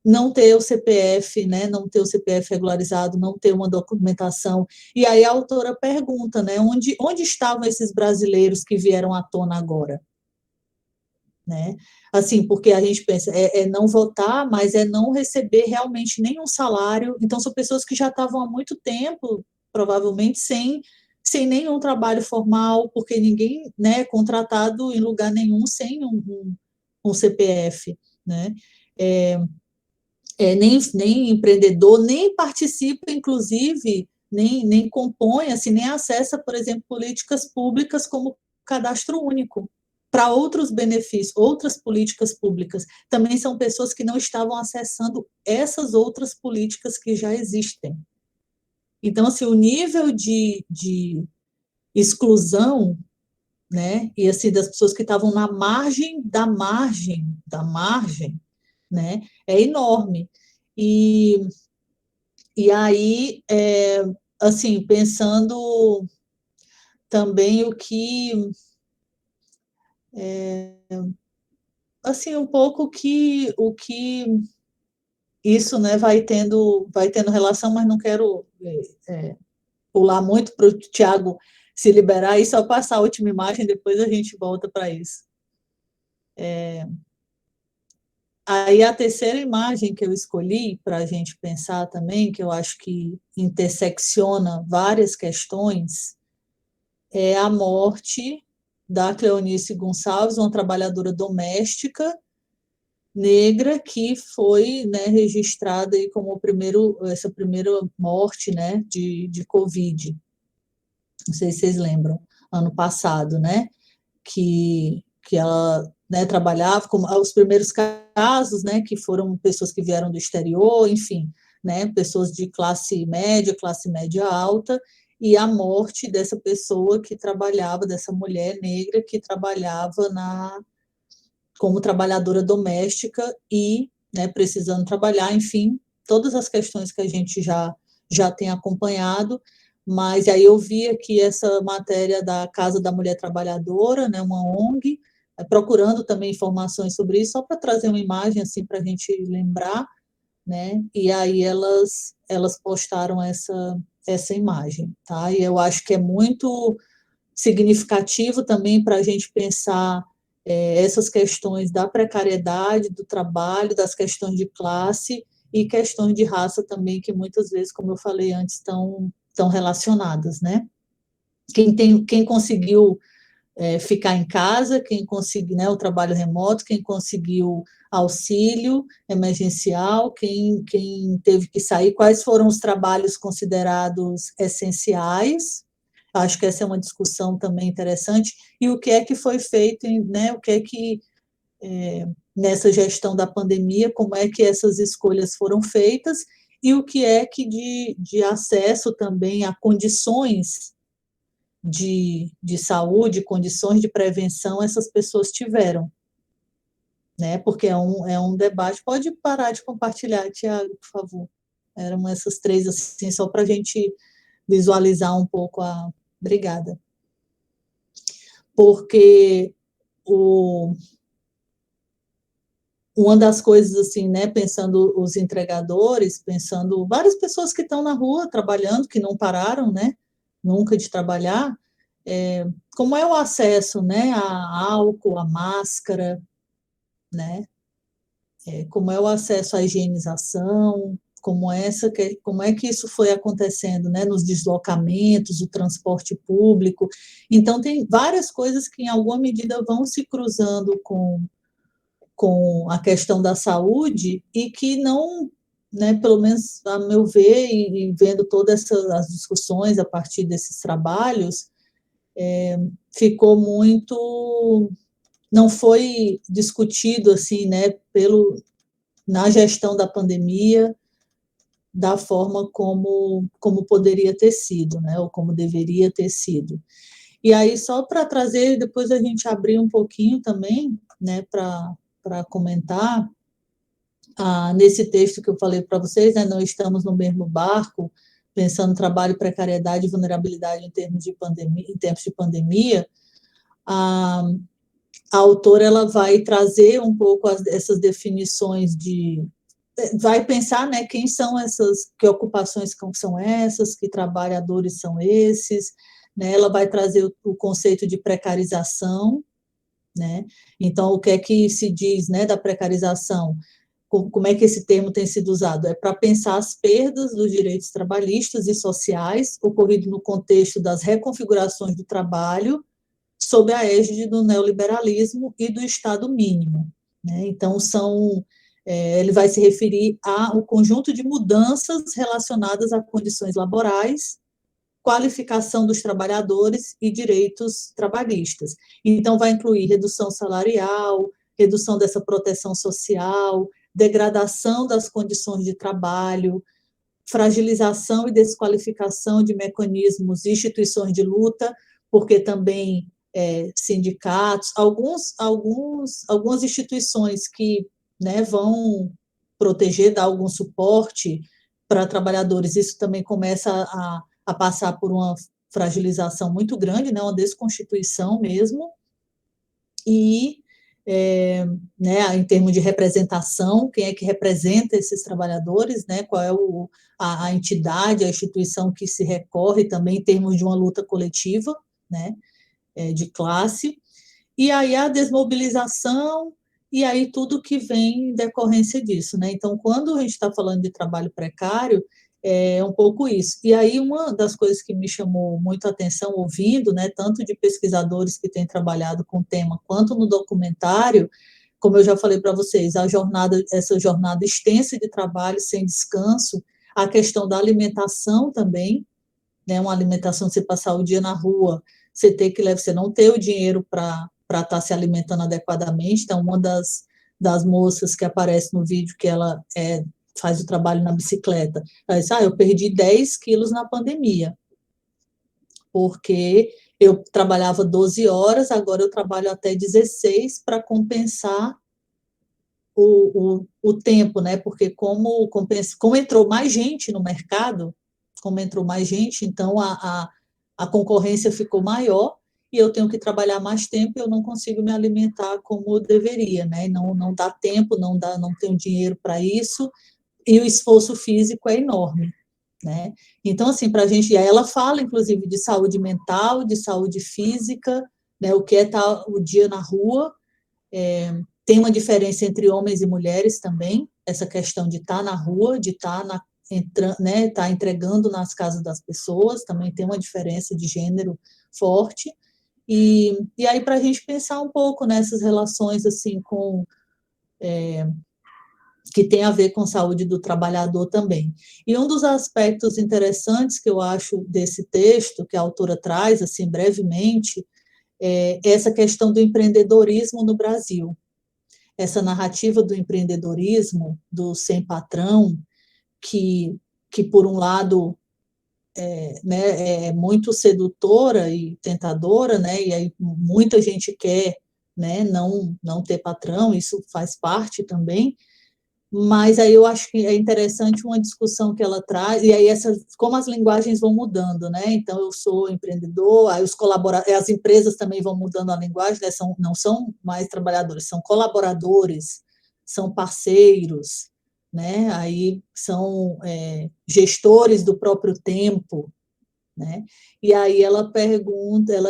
não ter o CPF, né, não ter o CPF regularizado, não ter uma documentação. E aí a autora pergunta, né, onde estavam esses brasileiros que vieram à tona agora? Né? Assim, porque a gente pensa, não votar, mas é não receber realmente nenhum salário. Então, são pessoas que já estavam há muito tempo, provavelmente, sem nenhum trabalho formal, porque ninguém, né, é contratado em lugar nenhum sem um CPF, né? Nem empreendedor, nem participa, inclusive, nem compõe, assim, nem acessa, por exemplo, políticas públicas como cadastro único, para outros benefícios, outras políticas públicas. Também são pessoas que não estavam acessando essas outras políticas que já existem. Então, assim, o nível de exclusão, né, e assim, das pessoas que estavam na margem da margem, né, é enorme. E aí, assim, pensando também assim, um pouco o que isso, né, vai tendo relação, mas não quero pular muito para o Tiago se liberar e só passar a última imagem, depois a gente volta para isso. Aí a terceira imagem que eu escolhi para a gente pensar também, que eu acho que intersecciona várias questões, é a morte da Cleonice Gonçalves, uma trabalhadora doméstica negra que foi, né, registrada aí como essa primeira morte, né, de Covid. Não sei se vocês lembram, ano passado, né, que ela, né, trabalhava com os primeiros casos, né, que foram pessoas que vieram do exterior, enfim, né, pessoas de classe média alta, e a morte dessa pessoa que trabalhava, dessa mulher negra que trabalhava como trabalhadora doméstica e, né, precisando trabalhar, enfim, todas as questões que a gente já tem acompanhado, mas aí eu vi aqui essa matéria da Casa da Mulher Trabalhadora, né, uma ONG, procurando também informações sobre isso, só para trazer uma imagem assim para a gente lembrar, né, e aí elas postaram essa imagem, tá, e eu acho que é muito significativo também para a gente pensar essas questões da precariedade do trabalho, das questões de classe e questões de raça também, que muitas vezes, como eu falei antes, estão relacionadas, né? Quem conseguiu ficar em casa, quem conseguiu, né, o trabalho remoto, quem conseguiu auxílio emergencial, quem teve que sair, quais foram os trabalhos considerados essenciais. Acho que essa é uma discussão também interessante. E o que é que foi feito, né, o que é que, nessa gestão da pandemia, como é que essas escolhas foram feitas e o que é que de acesso também a condições de saúde, condições de prevenção essas pessoas tiveram, né? Porque é um debate. Pode parar de compartilhar, Tiago, por favor. Eram essas três, assim, só para a gente visualizar um pouco a. Obrigada. Porque uma das coisas, assim, né, pensando os entregadores, pensando várias pessoas que estão na rua trabalhando, que não pararam, né, nunca de trabalhar, como é o acesso, né, a álcool, a máscara, né, como é o acesso à higienização, como é que isso foi acontecendo, né, nos deslocamentos, o transporte público. Então, tem várias coisas que, em alguma medida, vão se cruzando com a questão da saúde e que não, né, pelo menos a meu ver, e vendo todas as discussões a partir desses trabalhos, ficou muito, não foi discutido assim, né, na gestão da pandemia da forma como poderia ter sido, né, ou como deveria ter sido. E aí, só para trazer, depois a gente abrir um pouquinho também, né, para comentar, nesse texto que eu falei para vocês, né, não estamos no mesmo barco, pensando trabalho, precariedade e vulnerabilidade em termos de pandemia, em tempos de pandemia, a autora ela vai trazer um pouco essas definições vai pensar, né, quem são essas, que ocupações são essas, que trabalhadores são esses, né, ela vai trazer o conceito de precarização, né, então o que é que se diz, né, da precarização? Como é que esse termo tem sido usado? É para pensar as perdas dos direitos trabalhistas e sociais ocorrido no contexto das reconfigurações do trabalho sob a égide do neoliberalismo e do Estado mínimo, né? Então, ele vai se referir ao conjunto de mudanças relacionadas a condições laborais, qualificação dos trabalhadores e direitos trabalhistas. Então, vai incluir redução salarial, redução dessa proteção social, degradação das condições de trabalho, fragilização e desqualificação de mecanismos e instituições de luta, porque também sindicatos, algumas instituições que, né, vão proteger, dar algum suporte para trabalhadores, isso também começa a passar por uma fragilização muito grande, né, uma desconstituição mesmo, e né, em termos de representação, quem é que representa esses trabalhadores, né, qual é a entidade, a instituição que se recorre também em termos de uma luta coletiva, né, de classe, e aí a desmobilização, e aí tudo que vem em decorrência disso, né, então quando a gente está falando de trabalho precário, é um pouco isso. E aí uma das coisas que me chamou muito a atenção ouvindo, né, tanto de pesquisadores que têm trabalhado com o tema, quanto no documentário, como eu já falei para vocês, essa jornada extensa de trabalho sem descanso, a questão da alimentação também, né, uma alimentação, você passar o dia na rua, você não ter o dinheiro para estar se alimentando adequadamente. Então, uma das moças que aparece no vídeo, que ela faz o trabalho na bicicleta, ela disse, eu perdi 10 quilos na pandemia, porque eu trabalhava 12 horas, agora eu trabalho até 16 para compensar o tempo, né? Porque como entrou mais gente no mercado, então a concorrência ficou maior e eu tenho que trabalhar mais tempo e eu não consigo me alimentar como eu deveria, né? Não dá tempo, não tenho dinheiro para isso, e o esforço físico é enorme, né? Então, assim, para a gente, e aí ela fala, inclusive, de saúde mental, de saúde física, né? O que é estar o dia na rua, tem uma diferença entre homens e mulheres também, essa questão de estar na rua, de estar né, tá entregando nas casas das pessoas, também tem uma diferença de gênero forte, e aí para a gente pensar um pouco nessas relações, assim, que tem a ver com saúde do trabalhador também. E um dos aspectos interessantes que eu acho desse texto, que a autora traz, assim, brevemente, é essa questão do empreendedorismo no Brasil. Essa narrativa do empreendedorismo, do sem patrão, que por um lado né, é muito sedutora e tentadora, né, e aí muita gente quer, né, não ter patrão, isso faz parte também, mas aí eu acho que é interessante uma discussão que ela traz, e aí como as linguagens vão mudando, né? Então, eu sou empreendedor, aí as empresas também vão mudando a linguagem, né? Não são mais trabalhadores, são colaboradores, são parceiros, né? Aí são gestores do próprio tempo, né? E aí ela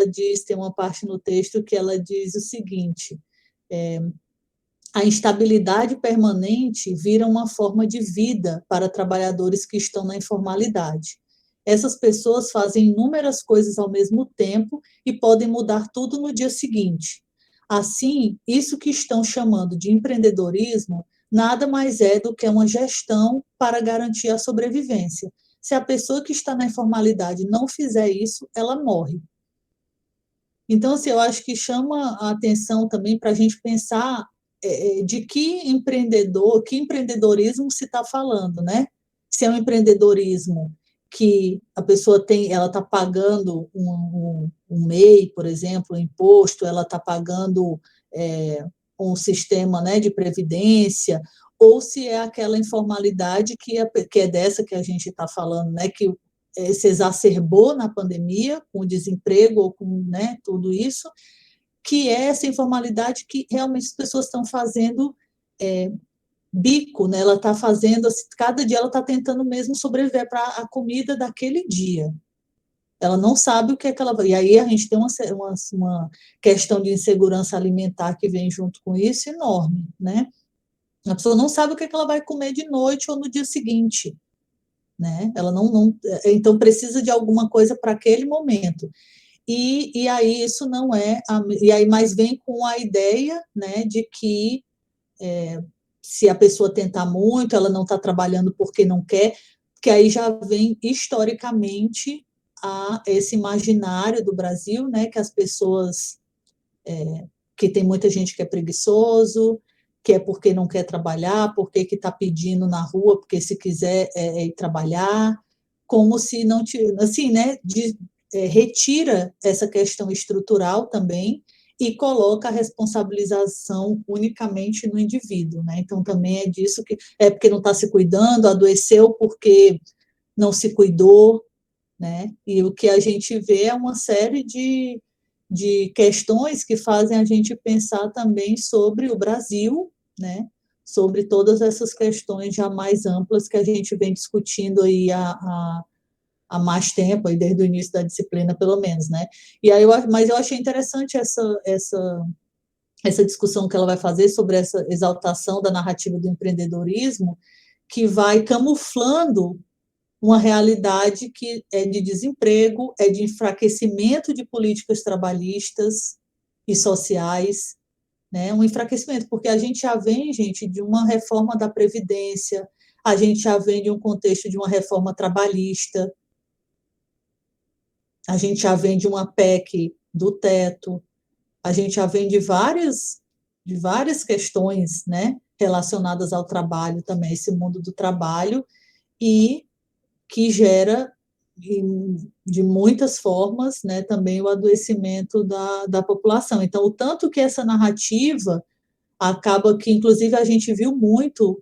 diz, tem uma parte no texto que ela diz o seguinte, a instabilidade permanente vira uma forma de vida para trabalhadores que estão na informalidade. Essas pessoas fazem inúmeras coisas ao mesmo tempo e podem mudar tudo no dia seguinte. Assim, isso que estão chamando de empreendedorismo nada mais é do que uma gestão para garantir a sobrevivência. Se a pessoa que está na informalidade não fizer isso, ela morre. Então, assim, eu acho que chama a atenção também para a gente pensar de que empreendedorismo se está falando, né? Se é um empreendedorismo que a pessoa ela está pagando um MEI, por exemplo, um imposto, ela está pagando um sistema, né, de previdência, ou se é aquela informalidade que é dessa que a gente está falando, né, que se exacerbou na pandemia, com o desemprego, ou com, né, tudo isso, que é essa informalidade que realmente as pessoas estão fazendo bico, né? Ela está fazendo, cada dia ela está tentando mesmo sobreviver para a comida daquele dia. Ela não sabe o que é que ela vai. E aí a gente tem uma questão de insegurança alimentar que vem junto com isso enorme, né? A pessoa não sabe o que é que ela vai comer de noite ou no dia seguinte, né? Ela então precisa de alguma coisa para aquele momento. E aí isso não é, e aí mais vem com a ideia, né, de que se a pessoa tentar muito, ela não está trabalhando porque não quer, que aí já vem historicamente esse imaginário do Brasil, né, que as pessoas, que tem muita gente que é preguiçoso, que é porque não quer trabalhar, porque que está pedindo na rua, porque se quiser ir trabalhar, como se não, assim, né, retira essa questão estrutural também e coloca a responsabilização unicamente no indivíduo, né? Então também é disso que é porque não está se cuidando, adoeceu porque não se cuidou, né? E o que a gente vê é uma série de questões que fazem a gente pensar também sobre o Brasil, né? Sobre todas essas questões já mais amplas que a gente vem discutindo aí há mais tempo, aí desde o início da disciplina, pelo menos, né? E aí mas eu achei interessante essa discussão que ela vai fazer sobre essa exaltação da narrativa do empreendedorismo, que vai camuflando uma realidade que é de desemprego, é de enfraquecimento de políticas trabalhistas e sociais, né? Um enfraquecimento, porque a gente já vem, gente, de uma reforma da Previdência, a gente já vem de um contexto de uma reforma trabalhista, a gente já vem de uma PEC do teto, a gente já vem de várias questões, né, relacionadas ao trabalho também, esse mundo do trabalho, e que gera, de muitas formas, né, também o adoecimento da população. Então, o tanto que essa narrativa acaba que, inclusive, a gente viu muito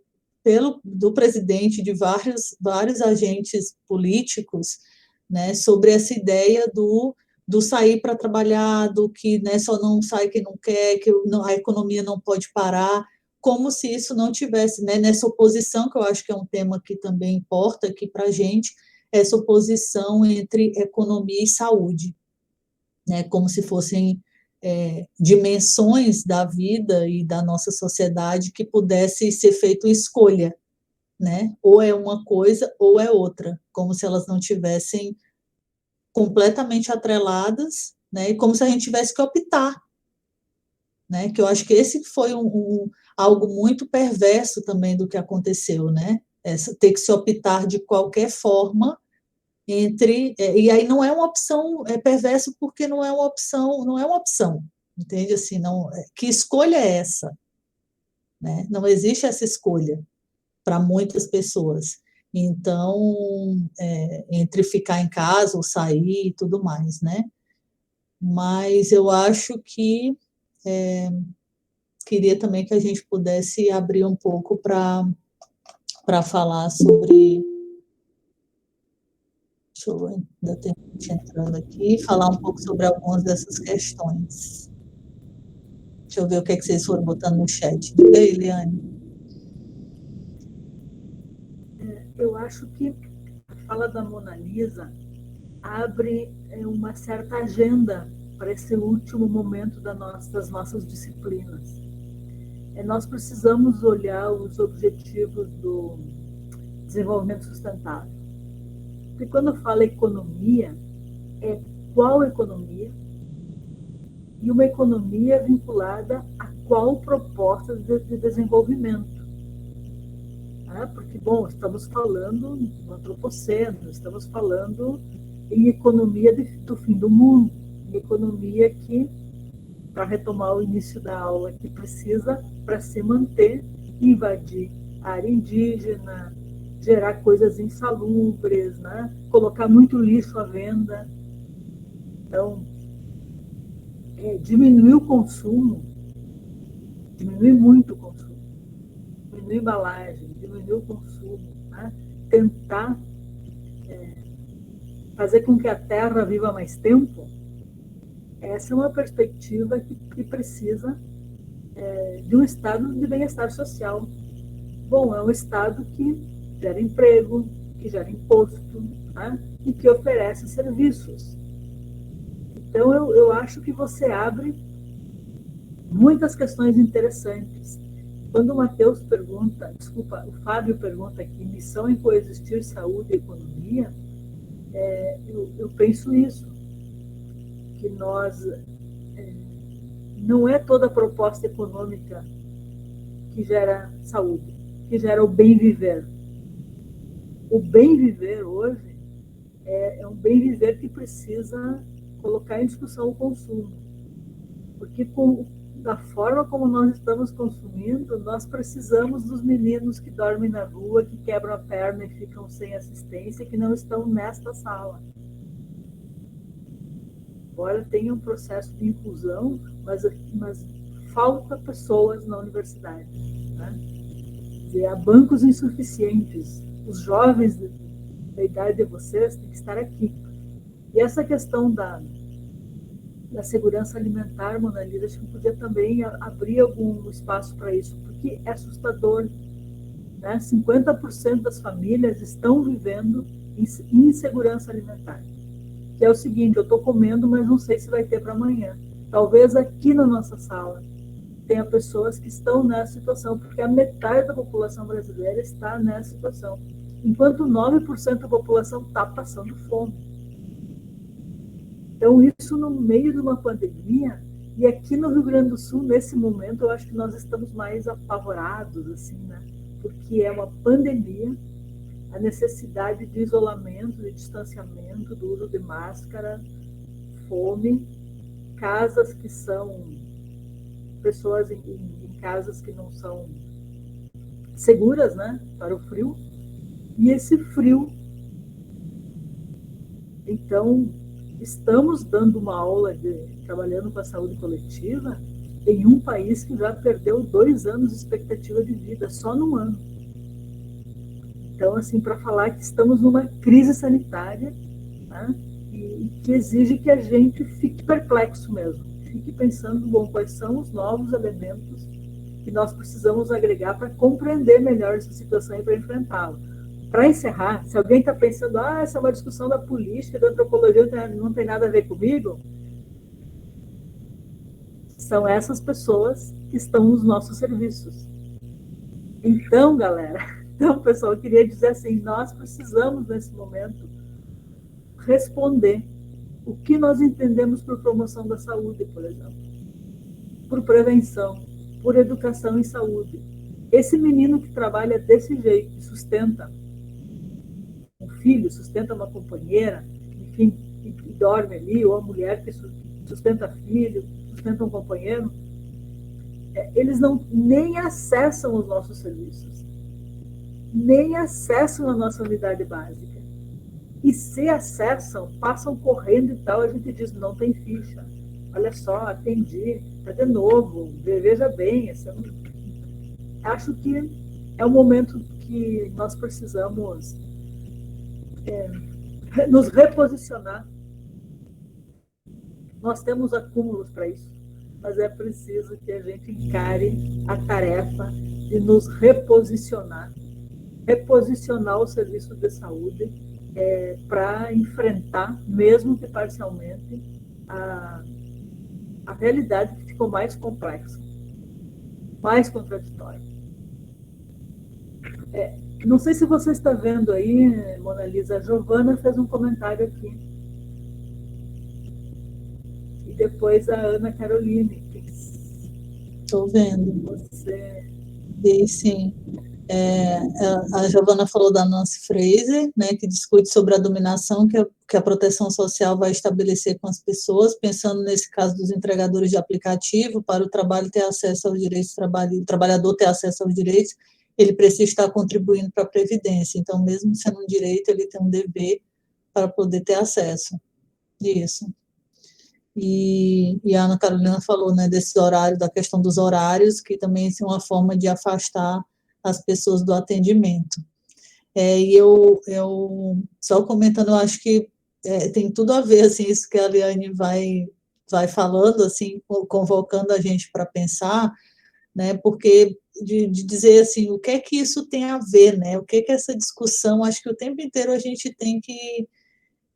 do presidente de vários agentes políticos, né, sobre essa ideia do sair para trabalhar, do que, né, só não sai quem não quer, que a economia não pode parar, como se isso não tivesse, né, nessa oposição, que eu acho que é um tema que também importa aqui para a gente, essa oposição entre economia e saúde, né, como se fossem dimensões da vida e da nossa sociedade que pudesse ser feita escolha, né, ou é uma coisa ou é outra, como se elas não tivessem completamente atreladas, né, e como se a gente tivesse que optar, né, que eu acho que esse foi algo muito perverso também do que aconteceu, né, ter que se optar de qualquer forma e aí não é uma opção, é perverso porque não é uma opção, entende, assim, não, que escolha é essa, né, não existe essa escolha para muitas pessoas, então, entre ficar em casa ou sair e tudo mais, né, mas eu acho que queria também que a gente pudesse abrir um pouco para falar sobre. Deixa eu ver, ainda tem gente entrando aqui, falar um pouco sobre algumas dessas questões. Deixa eu ver o que é que vocês foram botando no chat. Diga aí, Eliane. Eu acho que a fala da Mona Lisa abre uma certa agenda para esse último momento das nossas disciplinas. Nós precisamos olhar os objetivos do desenvolvimento sustentável. Porque quando fala economia, é qual economia? E uma economia vinculada a qual proposta de desenvolvimento. Porque, bom, estamos falando no antropoceno, estamos falando em economia do fim do mundo, em economia que, para retomar o início da aula, que precisa, para se manter, invadir a área indígena, gerar coisas insalubres, né? Colocar muito lixo à venda. Então, diminuir o consumo, diminuir muito o consumo, diminuir a embalagem, diminuir o consumo, né? Tentar fazer com que a Terra viva mais tempo. Essa é uma perspectiva que precisa de um estado de bem-estar social. Bom, é um estado que gera emprego, que gera imposto, né? E que oferece serviços. Então, eu acho que você abre muitas questões interessantes. Quando o Matheus pergunta, desculpa, o Fábio pergunta aqui, missão em coexistir saúde e economia, eu penso isso, que nós, não é toda proposta econômica que gera saúde, que gera o bem viver. O bem viver hoje é um bem viver que precisa colocar em discussão o consumo. Porque da forma como nós estamos consumindo, nós precisamos dos meninos que dormem na rua, que quebram a perna e ficam sem assistência, que não estão nesta sala. Agora tem um processo de inclusão, mas falta pessoas na universidade, né? Dizer, há bancos insuficientes. Os jovens da idade de vocês têm que estar aqui. E essa questão da segurança alimentar, Mona Lisa, acho que podia também abrir algum espaço para isso, porque é assustador, né? 50% das famílias estão vivendo em insegurança alimentar. Que é o seguinte, eu estou comendo, mas não sei se vai ter para amanhã. Talvez aqui na nossa sala tenha pessoas que estão nessa situação, porque a metade da população brasileira está nessa situação, enquanto 9% da população está passando fome. Então, isso no meio de uma pandemia, e aqui no Rio Grande do Sul, nesse momento, eu acho que nós estamos mais apavorados, assim, né? Porque é uma pandemia, a necessidade de isolamento, de distanciamento, do uso de máscara, fome, casas que são pessoas em casas que não são seguras, né, para o frio, e esse frio. Então, estamos dando uma aula trabalhando com a saúde coletiva em um país que já perdeu 2 anos de expectativa de vida, só num ano. Então, assim, para falar que estamos numa crise sanitária, né, e que exige que a gente fique perplexo mesmo, fique pensando, bom, quais são os novos elementos que nós precisamos agregar para compreender melhor essa situação e para enfrentá-la. Para encerrar, se alguém está pensando, essa é uma discussão da política, da antropologia, não tem nada a ver comigo, são essas pessoas que estão nos nossos serviços. Então, galera, pessoal, eu queria dizer assim, nós precisamos, nesse momento, responder o que nós entendemos por promoção da saúde, por exemplo, por prevenção, por educação em saúde. Esse menino que trabalha desse jeito, que sustenta um filho, sustenta uma companheira, enfim, que dorme ali, ou a mulher que sustenta filho, sustenta um companheiro, eles nem acessam os nossos serviços, nem acessam a nossa unidade básica. E se acessam, passam correndo e tal, a gente diz, não tem ficha. Olha só, atendi, está de novo, veja bem. Acho que é um momento que nós precisamos nos reposicionar. Nós temos acúmulos para isso, mas é preciso que a gente encare a tarefa de nos reposicionar o serviço de saúde para enfrentar, mesmo que parcialmente, a realidade que ficou mais complexa, mais contraditória. Não sei se você está vendo aí, Mona Lisa, a Giovana fez um comentário aqui. E depois a Ana Caroline. Estou vendo. Você... Sim. A Giovana falou da Nancy Fraser, né, que discute sobre a dominação que a proteção social vai estabelecer com as pessoas, pensando nesse caso dos entregadores de aplicativo, para o trabalho ter acesso aos direitos, o trabalhador ter acesso aos direitos, ele precisa estar contribuindo para a Previdência. Então, mesmo sendo um direito, ele tem um dever para poder ter acesso. Isso. E a Ana Carolina falou, né, desses horários, da questão dos horários, que também é uma forma de afastar as pessoas do atendimento. E eu só comentando, eu acho que tem tudo a ver, assim, isso que a Liane vai falando, assim, convocando a gente para pensar, né, porque de dizer, assim, o que é que isso tem a ver, né, o que é que essa discussão, acho que o tempo inteiro a gente tem que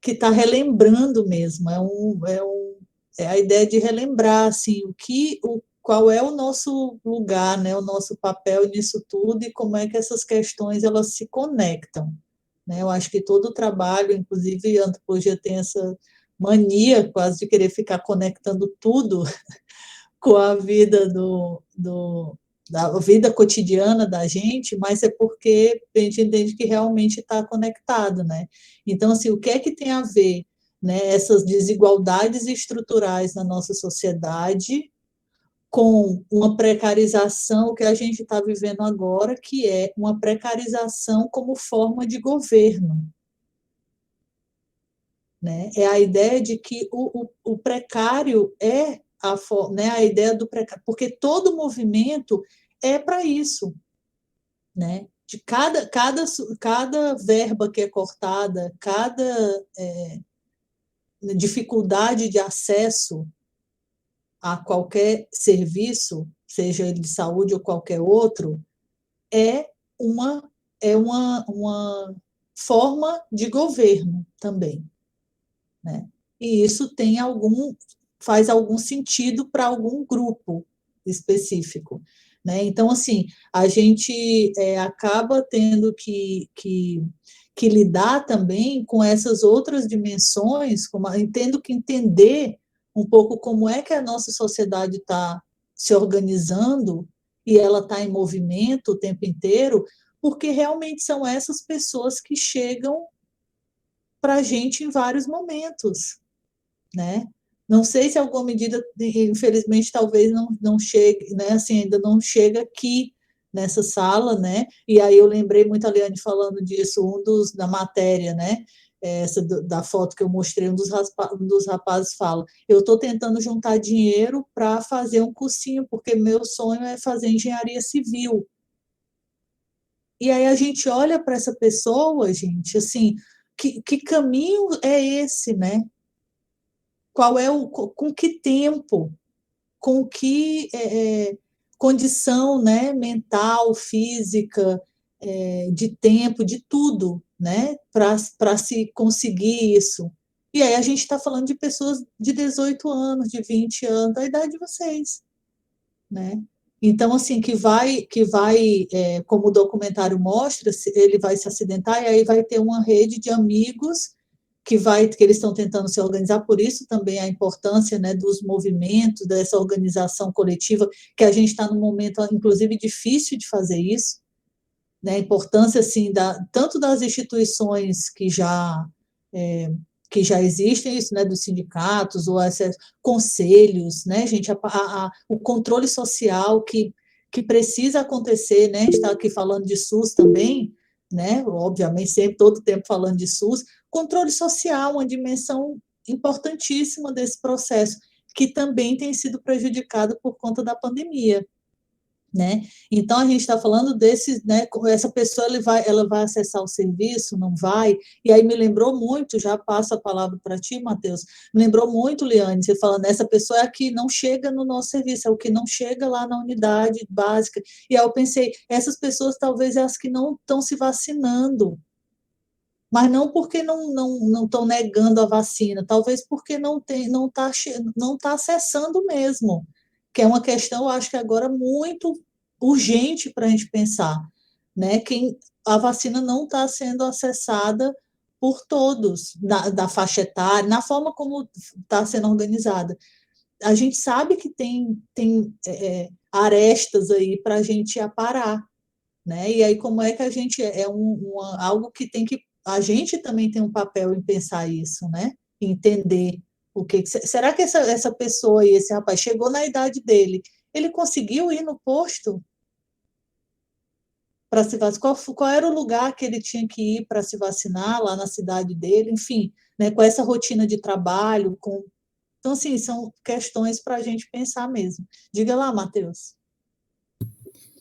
estar relembrando mesmo, é a ideia de relembrar, assim, qual é o nosso lugar, né, o nosso papel nisso tudo e como é que essas questões elas se conectam, né? Eu acho que todo o trabalho, inclusive a antropologia tem essa mania quase de querer ficar conectando tudo com a vida da vida cotidiana da gente, mas é porque a gente entende que realmente está conectado, né? Então, assim, o que é que tem a ver, né, essas desigualdades estruturais na nossa sociedade com uma precarização que a gente está vivendo agora, que é uma precarização como forma de governo, né? É a ideia de que o precário é né, a ideia do precário, porque todo movimento é para isso, né? De cada verba que é cortada, cada dificuldade de acesso a qualquer serviço, seja ele de saúde ou qualquer outro, é uma, uma forma de governo também, né? E isso faz algum sentido para algum grupo específico, né? Então, assim, a gente acaba tendo que lidar também com essas outras dimensões, tendo que entender um pouco como é que a nossa sociedade está se organizando e ela está em movimento o tempo inteiro, porque realmente são essas pessoas que chegam para a gente em vários momentos, né? Não sei se alguma medida, infelizmente, talvez não chegue, né? Assim, ainda não chega aqui nessa sala, né? E aí eu lembrei muito a Liane falando disso, da matéria, né? Da foto que eu mostrei, um dos rapazes fala: eu estou tentando juntar dinheiro para fazer um cursinho, porque meu sonho é fazer engenharia civil. E aí a gente olha para essa pessoa, gente, assim, que caminho é esse, né? Com que tempo, com que condição, né, mental, física, de tempo, de tudo, né, para se conseguir isso. E aí a gente está falando de pessoas de 18 anos, de 20 anos, da idade de vocês, né? Então, assim, como o documentário mostra, ele vai se acidentar e aí vai ter uma rede de amigos que eles estão tentando se organizar, por isso também a importância, né, dos movimentos, dessa organização coletiva, que a gente está num momento, inclusive, difícil de fazer isso, né, a importância, assim, tanto das instituições que já existem, isso, né, dos sindicatos, ou esses conselhos, né, gente, o controle social que precisa acontecer, né, a gente está aqui falando de SUS também, né, obviamente, sempre, todo tempo falando de SUS, controle social, uma dimensão importantíssima desse processo, que também tem sido prejudicado por conta da pandemia, né? Então a gente está falando desses, né? Essa pessoa ela vai acessar o serviço, não vai? E aí me lembrou muito, já passo a palavra para ti, Matheus. Me lembrou muito, Liane, você falando, essa pessoa é a que não chega no nosso serviço, é o que não chega lá na unidade básica. E aí eu pensei, essas pessoas talvez é as que não estão se vacinando, mas não porque não estão negando a vacina, talvez porque não tá acessando mesmo, que é uma questão, eu acho que agora muito urgente para a gente pensar, né? A vacina não está sendo acessada por todos, da faixa etária, na forma como está sendo organizada. A gente sabe que tem arestas aí para a gente aparar, né? E aí como é que a gente algo que a gente também tem um papel em pensar isso, né? Entender será que essa pessoa aí, esse rapaz chegou na idade dele, ele conseguiu ir no posto para se vacinar? Qual era o lugar que ele tinha que ir para se vacinar lá na cidade dele? Enfim, né? Com essa rotina de trabalho, então assim são questões para a gente pensar mesmo. Diga lá, Matheus.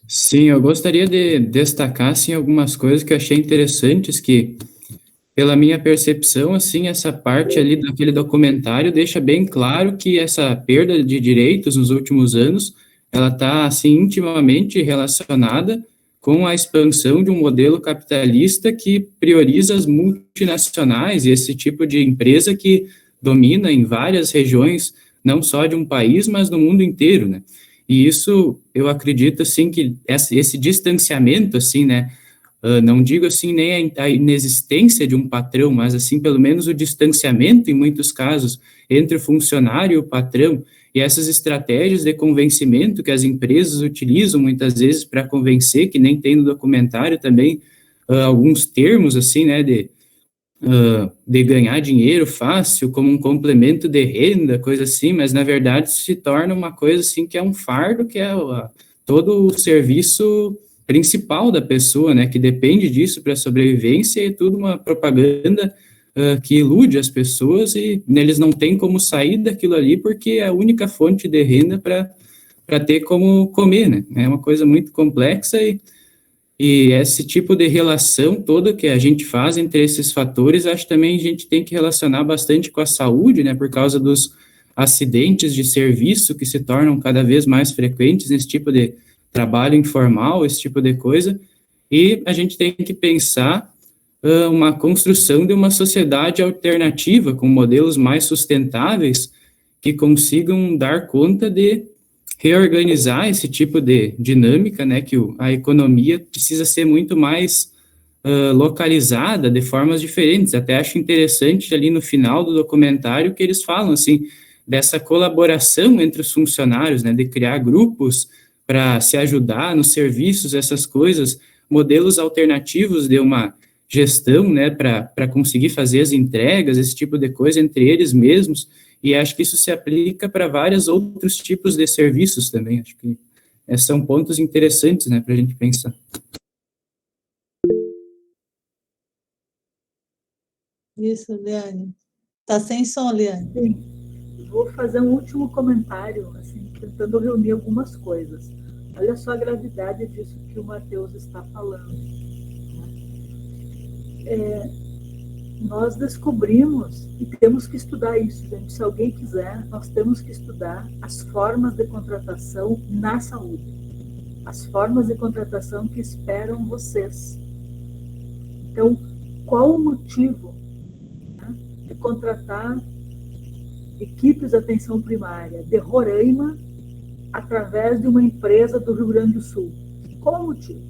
Sim, eu gostaria de destacar, assim, algumas coisas que eu achei interessantes, que, pela minha percepção, assim, essa parte ali daquele documentário deixa bem claro que essa perda de direitos nos últimos anos, ela está, assim, intimamente relacionada com a expansão de um modelo capitalista que prioriza as multinacionais e esse tipo de empresa que domina em várias regiões, não só de um país, mas no mundo inteiro, né? E isso, eu acredito, assim, que esse distanciamento, assim, né, não digo, assim, nem a inexistência de um patrão, mas, assim, pelo menos o distanciamento, em muitos casos, entre o funcionário e o patrão, e essas estratégias de convencimento que as empresas utilizam, muitas vezes, para convencer, que nem tem no documentário também, alguns termos, assim, né, de ganhar dinheiro fácil, como um complemento de renda, coisa assim, mas na verdade se torna uma coisa assim que é um fardo, que é todo o serviço principal da pessoa, né, que depende disso para a sobrevivência, e é tudo uma propaganda que ilude as pessoas, e eles não têm como sair daquilo ali, porque é a única fonte de renda para ter como comer, né, é uma coisa muito complexa, e esse tipo de relação toda que a gente faz entre esses fatores, acho que também a gente tem que relacionar bastante com a saúde, né, por causa dos acidentes de serviço que se tornam cada vez mais frequentes nesse tipo de trabalho informal, esse tipo de coisa, e a gente tem que pensar uma construção de uma sociedade alternativa, com modelos mais sustentáveis, que consigam dar conta de reorganizar esse tipo de dinâmica, né, que a economia precisa ser muito mais localizada de formas diferentes. Até acho interessante ali no final do documentário que eles falam, assim, dessa colaboração entre os funcionários, né, de criar grupos para se ajudar nos serviços, essas coisas, modelos alternativos de uma gestão, né, para conseguir fazer as entregas, esse tipo de coisa entre eles mesmos, e acho que isso se aplica para vários outros tipos de serviços também. Acho que são pontos interessantes, né, para a gente pensar. Isso, Liane. Está sem som, Liane. Sim. Vou fazer um último comentário, assim, tentando reunir algumas coisas. Olha só a gravidade disso que o Matheus está falando. Nós descobrimos, e temos que estudar isso, gente. Se alguém quiser, nós temos que estudar as formas de contratação na saúde. As formas de contratação que esperam vocês. Então, qual o motivo, né, de contratar equipes de atenção primária de Roraima através de uma empresa do Rio Grande do Sul? Qual o motivo?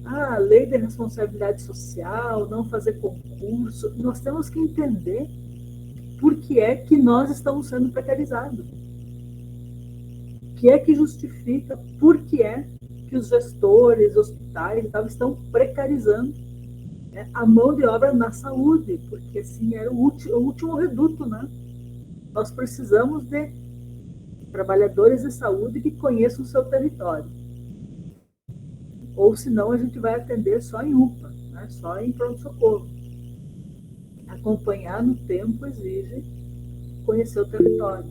A lei de responsabilidade social, não fazer concurso. Nós temos que entender por que é que nós estamos sendo precarizados. O que é que justifica, por que é que os gestores, hospitais e tal, estão precarizando, né, a mão de obra na saúde, porque assim era o último reduto, né? Nós precisamos de trabalhadores de saúde que conheçam o seu território. Ou senão a gente vai atender só em UPA, né? Só em pronto-socorro. Acompanhar no tempo exige conhecer o território.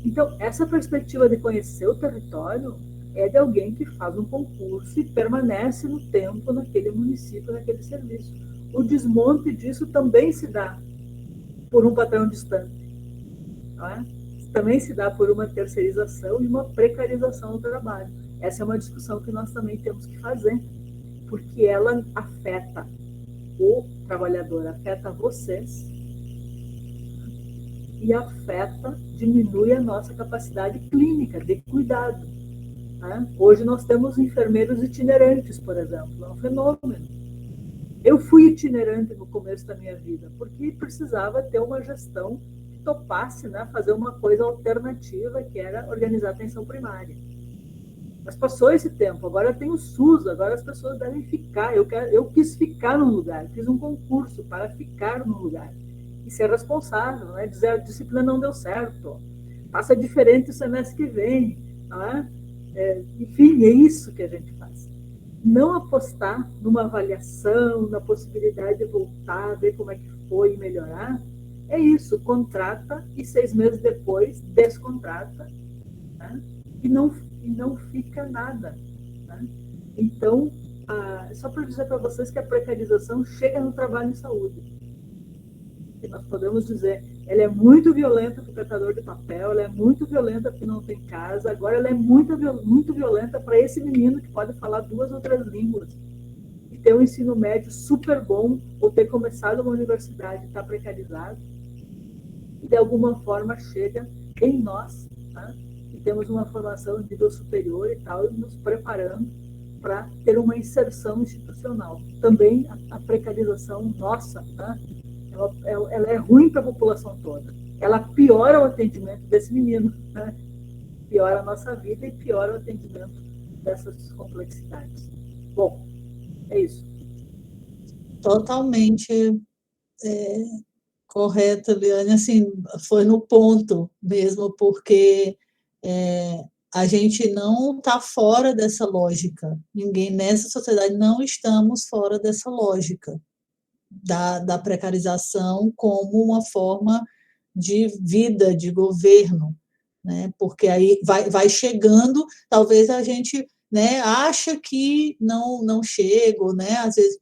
Então, essa perspectiva de conhecer o território é de alguém que faz um concurso e permanece no tempo naquele município, naquele serviço. O desmonte disso também se dá por um patrão distante, não é? Também se dá por uma terceirização e uma precarização do trabalho. Essa é uma discussão que nós também temos que fazer, porque ela afeta o trabalhador, afeta vocês e afeta, diminui a nossa capacidade clínica de cuidado. Né? Hoje nós temos enfermeiros itinerantes, por exemplo, é um fenômeno. Eu fui itinerante no começo da minha vida, porque precisava ter uma gestão que topasse, né, fazer uma coisa alternativa, que era organizar a atenção primária. Mas passou esse tempo, agora tem o SUS, agora as pessoas devem ficar. Eu quis ficar num lugar, fiz um concurso para ficar num lugar e ser responsável, né? Dizer a disciplina não deu certo, passa diferente o semestre que vem, não é? Enfim, é isso que a gente faz. Não apostar numa avaliação, na possibilidade de voltar, ver como é que foi e melhorar, é isso, contrata e 6 meses depois descontrata, né? E não fica nada, né? Então, só para dizer para vocês que a precarização chega no trabalho em saúde. E nós podemos dizer, ela é muito violenta para o catador de papel, ela é muito violenta porque não tem casa, agora ela é muito violenta para esse menino que pode falar 2 ou 3 línguas e ter um ensino médio super bom, ou ter começado uma universidade e está precarizado, e de alguma forma chega em nós, tá? Temos uma formação de nível superior e tal, e nos preparando para ter uma inserção institucional. Também a precarização nossa, tá? Ela é ruim para a população toda. Ela piora o atendimento desse menino, né? Piora a nossa vida e piora o atendimento dessas complexidades. Bom, é isso. Totalmente correto, Liane, assim, foi no ponto mesmo, porque a gente não está fora dessa lógica, ninguém nessa sociedade não estamos fora dessa lógica da precarização como uma forma de vida, de governo, né? Porque aí vai chegando, talvez a gente, né, acha que não chega, né? Às vezes,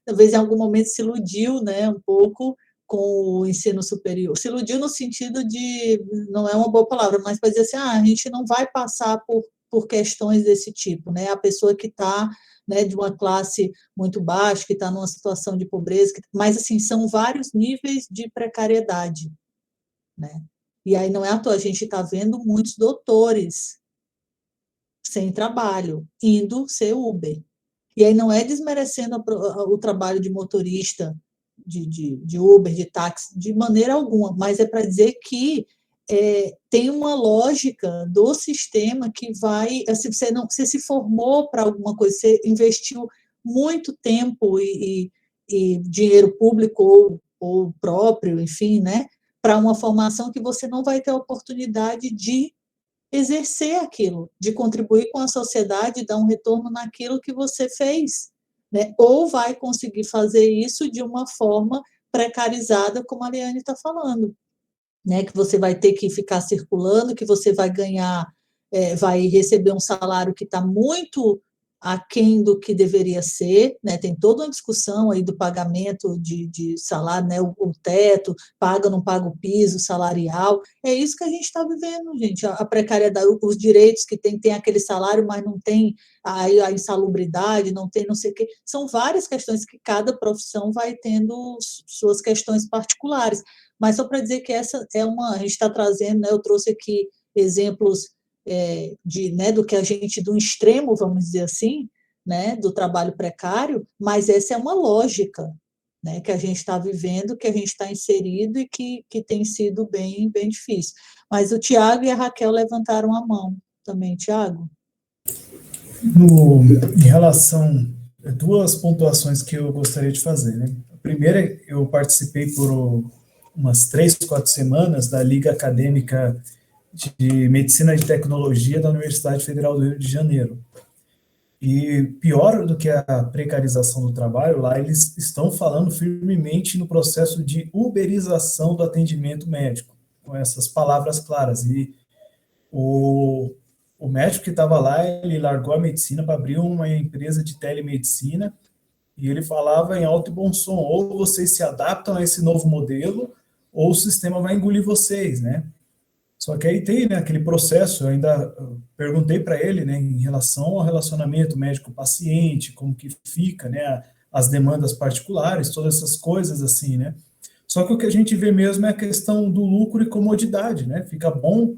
talvez em algum momento se iludiu, né, um pouco com o ensino superior. Se iludiu no sentido de, não é uma boa palavra, mas para dizer assim, a gente não vai passar por questões desse tipo, né? A pessoa que está, né, de uma classe muito baixa, que está numa situação de pobreza, mas assim, são vários níveis de precariedade, né? E aí não é à toa, a gente está vendo muitos doutores sem trabalho, indo ser Uber. E aí não é desmerecendo o trabalho de motorista, de Uber, de táxi, de maneira alguma, mas é para dizer que tem uma lógica do sistema que vai, assim, você se formou para alguma coisa, você investiu muito tempo e dinheiro público ou próprio, enfim, né, para uma formação que você não vai ter a oportunidade de exercer aquilo, de contribuir com a sociedade, dar um retorno naquilo que você fez, né? Ou vai conseguir fazer isso de uma forma precarizada, como a Liane está falando, né? Que você vai ter que ficar circulando, que você vai ganhar, vai receber um salário que está muito aquém do que deveria ser, né? Tem toda uma discussão aí do pagamento de salário, né? O teto, paga ou não paga o piso salarial, é isso que a gente está vivendo, gente, a precariedade, os direitos que tem aquele salário, mas não tem a insalubridade, não tem não sei o quê, são várias questões que cada profissão vai tendo suas questões particulares, mas só para dizer que essa a gente está trazendo, né? Eu trouxe aqui exemplos né, do que a gente, do extremo, vamos dizer assim, né, do trabalho precário, mas essa é uma lógica, né, que a gente está vivendo, que a gente está inserido e que tem sido bem, bem difícil. Mas o Tiago e a Raquel levantaram a mão também. Tiago? Em relação a duas pontuações que eu gostaria de fazer, né? A primeira, eu participei por umas 3, 4 semanas da Liga Acadêmica de Medicina e Tecnologia da Universidade Federal do Rio de Janeiro. E pior do que a precarização do trabalho, lá eles estão falando firmemente no processo de uberização do atendimento médico, com essas palavras claras. E o médico que estava lá, ele largou a medicina para abrir uma empresa de telemedicina, e ele falava em alto e bom som, ou vocês se adaptam a esse novo modelo, ou o sistema vai engolir vocês, né? Só que aí tem, né, aquele processo, eu ainda perguntei para ele, né, em relação ao relacionamento médico-paciente, como que fica, né, as demandas particulares, todas essas coisas assim, né. Só que o que a gente vê mesmo é a questão do lucro e comodidade, né, fica bom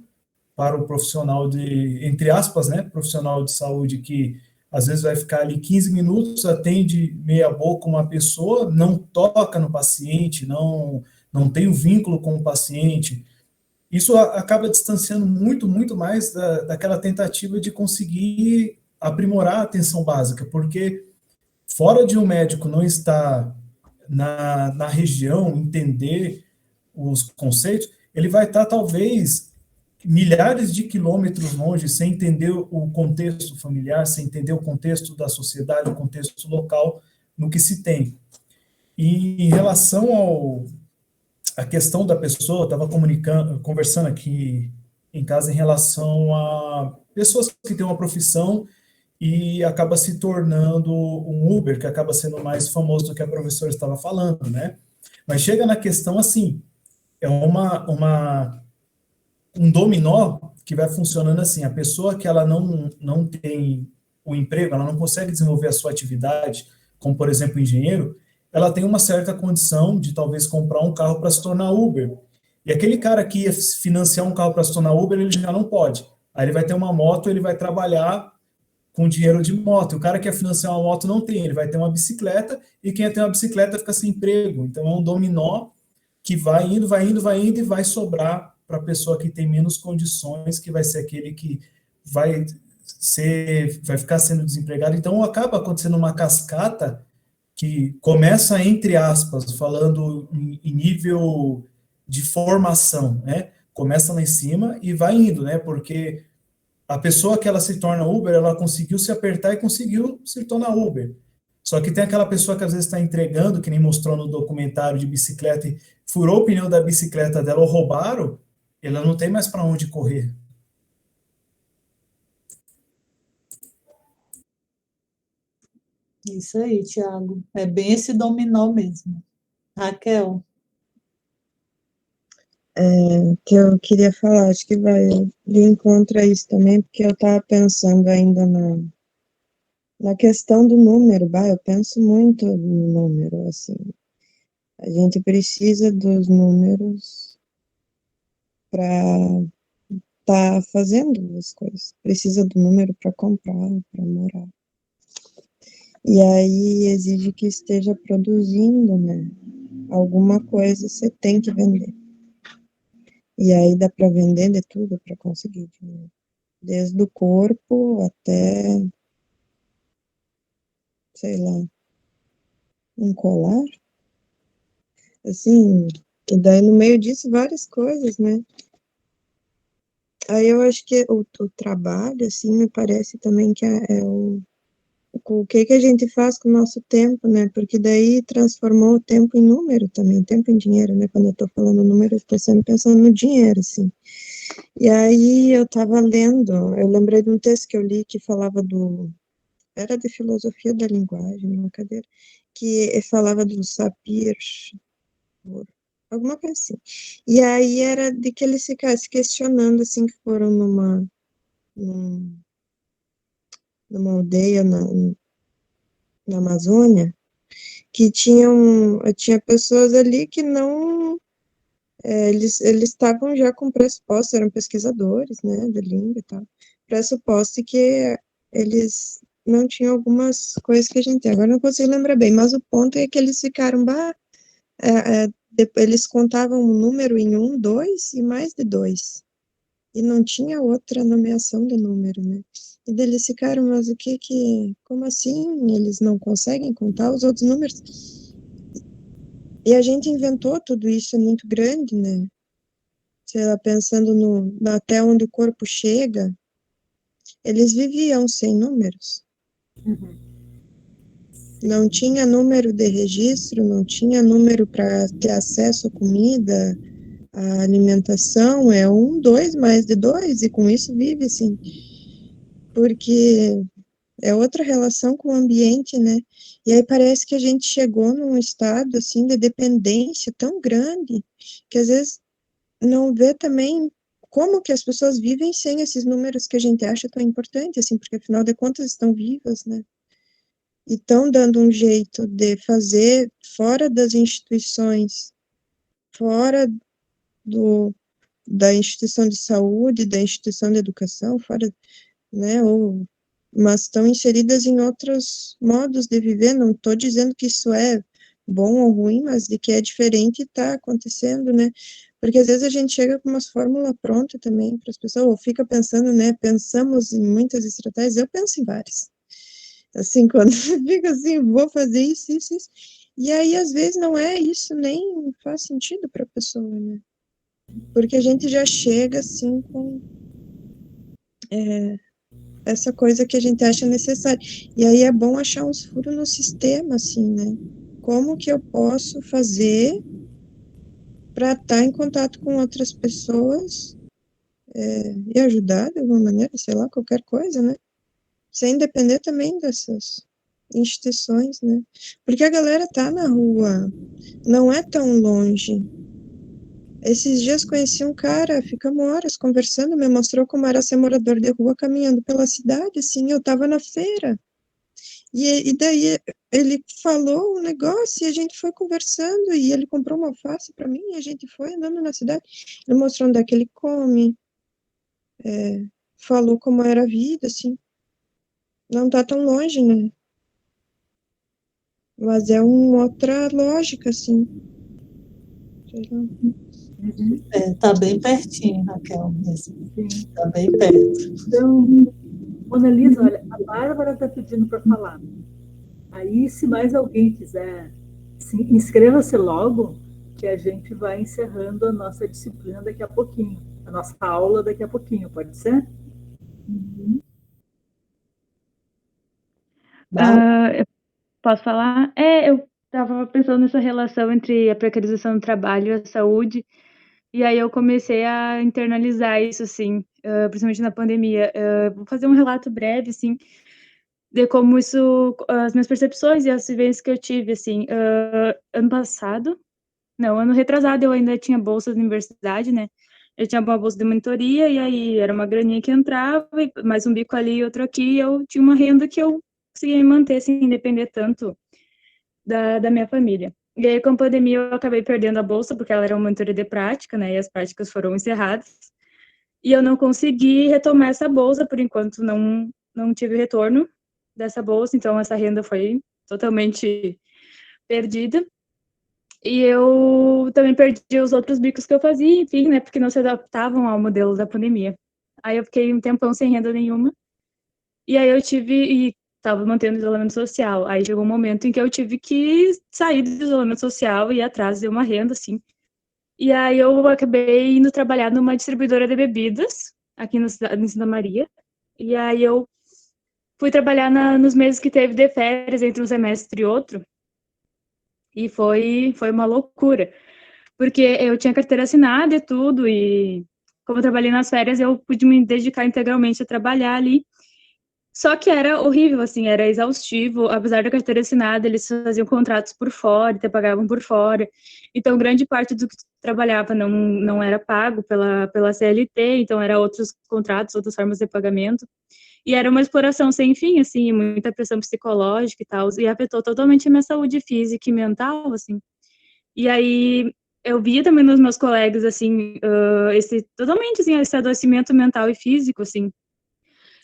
para o profissional entre aspas, né, profissional de saúde que às vezes vai ficar ali 15 minutos, atende meia boca uma pessoa, não toca no paciente, não tem um vínculo com o paciente. Isso acaba distanciando muito, muito mais daquela tentativa de conseguir aprimorar a atenção básica, porque fora de um médico não estar na região, entender os conceitos, ele vai estar talvez milhares de quilômetros longe, sem entender o contexto familiar, sem entender o contexto da sociedade, o contexto local no que se tem. E em relação a questão da pessoa, estava conversando aqui em casa em relação a pessoas que têm uma profissão e acaba se tornando um Uber, que acaba sendo mais famoso do que a professora estava falando, né? Mas chega na questão assim, é um dominó que vai funcionando assim, a pessoa que ela não tem o emprego, ela não consegue desenvolver a sua atividade, como por exemplo engenheiro, ela tem uma certa condição de talvez comprar um carro para se tornar Uber. E aquele cara que ia financiar um carro para se tornar Uber, ele já não pode. Aí ele vai ter uma moto, ele vai trabalhar com dinheiro de moto. O cara que ia financiar uma moto não tem, ele vai ter uma bicicleta, e quem tem uma bicicleta fica sem emprego. Então é um dominó que vai indo e vai sobrar para a pessoa que tem menos condições, que vai ser aquele que vai ficar sendo desempregado. Então acaba acontecendo uma cascata que começa, entre aspas, falando em nível de formação, né? Começa lá em cima e vai indo, né? Porque a pessoa que ela se torna Uber, ela conseguiu se apertar e conseguiu se tornar Uber. Só que tem aquela pessoa que às vezes está entregando, que nem mostrou no documentário de bicicleta, e furou o pneu da bicicleta dela ou roubaram, ela não tem mais para onde correr. Isso aí, Tiago. É bem esse dominó mesmo. Raquel, Que eu queria falar, acho que vai de encontro a isso também, porque eu estava pensando ainda na questão do número, eu penso muito no número, assim, a gente precisa dos números para estar fazendo as coisas, precisa do número para comprar, para morar, e aí exige que esteja produzindo, né, alguma coisa você tem que vender, e aí dá para vender de tudo para conseguir dinheiro. Desde o corpo até, sei lá, um colar, assim, e daí no meio disso várias coisas, né? Aí eu acho que o trabalho, assim, me parece também que é o que a gente faz com o nosso tempo, né? Porque daí transformou o tempo em número também, tempo em dinheiro, né? Quando eu tô falando número, eu tô sempre pensando no dinheiro, assim. E aí eu tava lendo, eu lembrei de um texto que eu li que falava era de filosofia da linguagem, numa cadeira, que falava do sapir, alguma coisa assim. E aí era de que eles ficassem se questionando, assim, que foram numa aldeia na Amazônia, que tinha pessoas ali que não, eles estavam já com pressuposto, eram pesquisadores, né, da língua e tal, pressuposto que eles não tinham algumas coisas que a gente tem. Agora não consigo lembrar bem, mas o ponto é que eles ficaram, eles contavam um número em 1, 2 e mais de 2. E não tinha outra nomeação de número, né? E daí eles ficaram, mas como assim? Eles não conseguem contar os outros números? E a gente inventou tudo isso, é muito grande, né? Sei lá, pensando até onde o corpo chega, eles viviam sem números. Não tinha número de registro, não tinha número para ter acesso à comida, a alimentação é 1, 2, mais de 2, e com isso vive, assim, porque é outra relação com o ambiente, né? E aí parece que a gente chegou num estado, assim, de dependência tão grande, que às vezes não vê também como que as pessoas vivem sem esses números que a gente acha tão importantes, assim, porque afinal de contas estão vivas, né? E estão dando um jeito de fazer fora das instituições, fora da instituição de saúde, da instituição de educação, fora, né, mas estão inseridas em outros modos de viver, não estou dizendo que isso é bom ou ruim, mas de que é diferente está acontecendo, né, porque às vezes a gente chega com umas fórmulas prontas também para as pessoas, ou fica pensando, né, pensamos em muitas estratégias, eu penso em várias, assim, quando fica assim, vou fazer isso, isso, isso, e aí às vezes não é isso, nem faz sentido para a pessoa, né, porque a gente já chega assim com essa coisa que a gente acha necessária. E aí é bom achar uns furos no sistema, assim, né? Como que eu posso fazer para estar em contato com outras pessoas e ajudar de alguma maneira, sei lá, qualquer coisa, né? Sem depender também dessas instituições, né? Porque a galera tá na rua, não é tão longe. Esses dias conheci um cara, ficamos horas conversando, me mostrou como era ser morador de rua caminhando pela cidade, assim, eu tava na feira. E daí ele falou um negócio e a gente foi conversando e ele comprou uma alface para mim e a gente foi andando na cidade. Ele mostrou onde é que ele come, falou como era a vida, assim. Não tá tão longe, né? Mas é uma outra lógica, assim. Sei lá. Tá bem pertinho, Raquel, mesmo. Sim. Tá bem perto. Então, Mona Lisa, olha, a Bárbara está pedindo para falar. Aí, se mais alguém quiser, inscreva-se logo, que a gente vai encerrando a nossa disciplina daqui a pouquinho, a nossa aula daqui a pouquinho, pode ser? Vai. Eu posso falar? Eu estava pensando nessa relação entre a precarização do trabalho e a saúde, e aí eu comecei a internalizar isso, assim, principalmente na pandemia. Vou fazer um relato breve, assim, de como isso, as minhas percepções e as vivências que eu tive, assim, ano retrasado eu ainda tinha bolsa de universidade, né? Eu tinha uma bolsa de monitoria, e aí era uma graninha que entrava, e mais um bico ali, outro aqui, e eu tinha uma renda que eu conseguia me manter, sem depender tanto da minha família. E aí, com a pandemia, eu acabei perdendo a bolsa, porque ela era uma monitoria de prática, né? E as práticas foram encerradas. E eu não consegui retomar essa bolsa, por enquanto não tive retorno dessa bolsa, então essa renda foi totalmente perdida. E eu também perdi os outros bicos que eu fazia, enfim, né, porque não se adaptavam ao modelo da pandemia. Aí eu fiquei um tempão sem renda nenhuma, e aí eu estava mantendo isolamento social. Aí chegou um momento em que eu tive que sair do isolamento social e ir atrás de uma renda, assim. E aí eu acabei indo trabalhar numa distribuidora de bebidas, aqui em Santa Maria. E aí eu fui trabalhar nos meses que teve de férias entre um semestre e outro, e foi uma loucura, porque eu tinha carteira assinada e tudo, e como eu trabalhei nas férias, eu pude me dedicar integralmente a trabalhar ali. Só que era horrível, assim, era exaustivo. Apesar da carteira assinada, eles faziam contratos por fora, te pagavam por fora. Então, grande parte do que tu trabalhava não era pago pela CLT, então era outros contratos, outras formas de pagamento. E era uma exploração sem fim, assim, muita pressão psicológica e tal, e afetou totalmente a minha saúde física e mental, assim. E aí eu via também nos meus colegas, assim, totalmente, assim, esse adoecimento mental e físico, assim.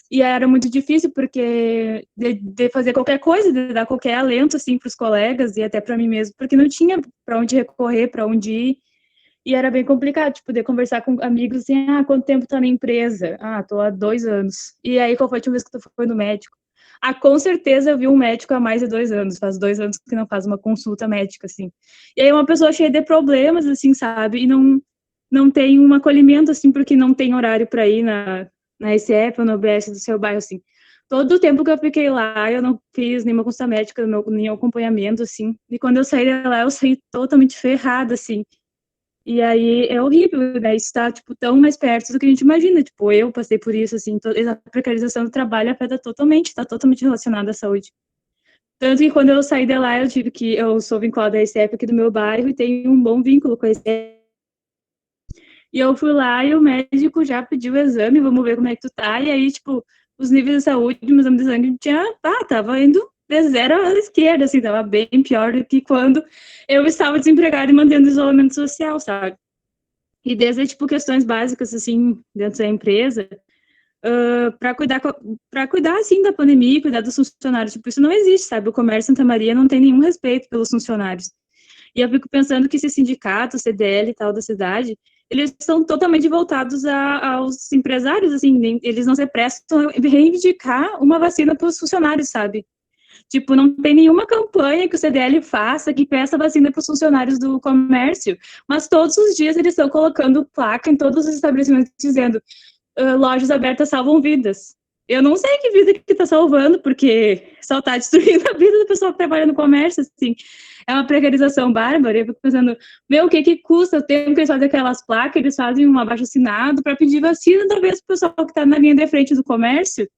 E era muito difícil, porque de fazer qualquer coisa, de dar qualquer alento, assim, para os colegas e até para mim mesmo, porque não tinha para onde recorrer, para onde ir. E era bem complicado, tipo, poder conversar com amigos, assim, quanto tempo tá na empresa? Tô há 2 anos. E aí, qual foi a última vez que tu foi no médico? Com certeza eu vi um médico há mais de 2 anos, faz 2 anos que não faz uma consulta médica, assim. E aí uma pessoa cheia de problemas, assim, sabe? E não tem um acolhimento, assim, porque não tem horário para ir na SF ou no OBS do seu bairro, assim. Todo o tempo que eu fiquei lá, eu não fiz nenhuma consulta médica, nenhum acompanhamento, assim. E quando eu saí de lá, eu saí totalmente ferrada, assim. E aí é horrível, né? Isso tá, tipo, tão mais perto do que a gente imagina. Tipo, eu passei por isso, assim, a precarização do trabalho afeta totalmente, tá totalmente relacionada à saúde. Tanto que quando eu saí de lá, eu sou vinculada à SF aqui do meu bairro e tenho um bom vínculo com a SF. E eu fui lá e o médico já pediu o exame, vamos ver como é que tu tá. E aí, tipo, os níveis de saúde, meu exame de sangue tava indo de 0 à esquerda, assim, tava bem pior do que quando eu estava desempregada e mantendo isolamento social, sabe? E desde, tipo, questões básicas, assim, dentro da empresa, para cuidar, assim, da pandemia, cuidar dos funcionários, tipo, isso não existe, sabe? O comércio Santa Maria não tem nenhum respeito pelos funcionários. E eu fico pensando que esses sindicatos, CDL e tal da cidade, eles são totalmente voltados aos empresários, assim, eles não se prestam a reivindicar uma vacina para os funcionários, sabe? Tipo, não tem nenhuma campanha que o CDL faça que peça vacina para os funcionários do comércio, mas todos os dias eles estão colocando placa em todos os estabelecimentos dizendo lojas abertas salvam vidas. Eu não sei que vida que está salvando, porque só está destruindo a vida da pessoa que trabalha no comércio, assim. É uma precarização bárbara. Eu fico pensando, o que custa o tempo que eles fazem aquelas placas, eles fazem um abaixo-assinado para pedir vacina, talvez para o pessoal que está na linha de frente do comércio,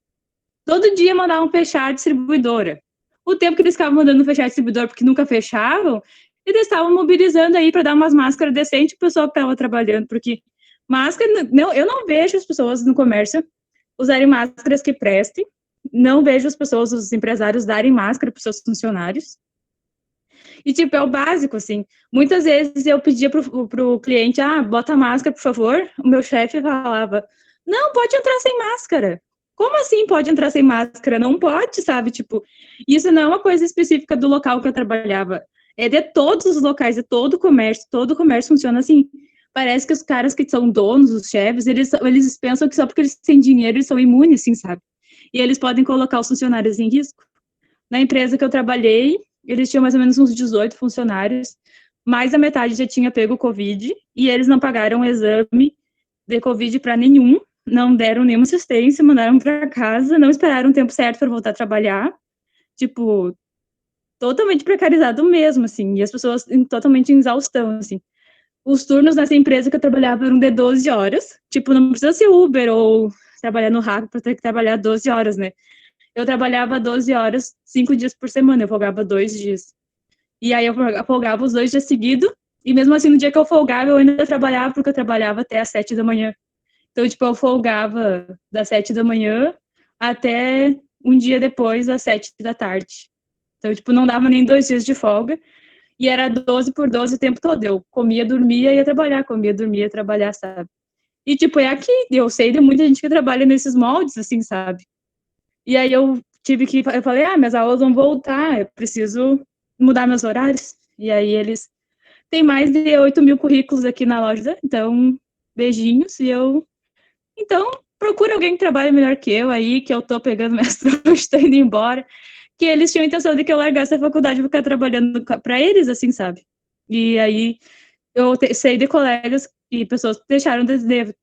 todo dia mandavam fechar a distribuidora. O tempo que eles ficavam mandando fechar a distribuidora porque nunca fechavam, eles estavam mobilizando aí para dar umas máscaras decentes para o pessoal que estava trabalhando, porque máscara, eu não vejo as pessoas no comércio usarem máscaras que prestem, não vejo as pessoas, os empresários, darem máscara para os seus funcionários. E, tipo, é o básico, assim. Muitas vezes eu pedia pro cliente, bota máscara, por favor. O meu chefe falava, não, pode entrar sem máscara. Como assim pode entrar sem máscara? Não pode, sabe? Tipo, isso não é uma coisa específica do local que eu trabalhava. É de todos os locais, de todo o comércio funciona assim. Parece que os caras que são donos, os chefes, eles pensam que só porque eles têm dinheiro, eles são imunes, assim, sabe? E eles podem colocar os funcionários em risco. Na empresa que eu trabalhei, eles tinham mais ou menos uns 18 funcionários, mais da metade já tinha pego Covid, e eles não pagaram o exame de Covid para nenhum, não deram nenhuma assistência, mandaram para casa, não esperaram o tempo certo para voltar a trabalhar, tipo, totalmente precarizado mesmo, assim, e as pessoas totalmente em exaustão, assim. Os turnos nessa empresa que eu trabalhava eram de 12 horas, tipo, não precisa ser Uber ou trabalhar no RAC para ter que trabalhar 12 horas, né? Eu trabalhava 12 horas, 5 dias por semana, eu folgava 2 dias. E aí eu folgava os 2 dias seguidos, e mesmo assim, no dia que eu folgava, eu ainda trabalhava, porque eu trabalhava até às 7 da manhã. Então, tipo, eu folgava das 7 da manhã até um dia depois, às 7 da tarde. Então, tipo, não dava nem 2 dias de folga, e era 12 por 12 o tempo todo. Eu comia, dormia, ia trabalhar, comia, dormia, ia trabalhar, sabe? E, tipo, é aqui, eu sei de muita gente que trabalha nesses moldes, assim, sabe? E aí eu falei, minhas aulas vão voltar, eu preciso mudar meus horários. E aí eles têm mais de 8 mil currículos aqui na loja, então, beijinhos, então, procura alguém que trabalhe melhor que eu aí, que eu tô pegando minhas trouxas, tô indo embora, que eles tinham a intenção de que eu largasse a faculdade e ficar trabalhando para eles, assim, sabe? E aí eu sei de colegas e pessoas que deixaram de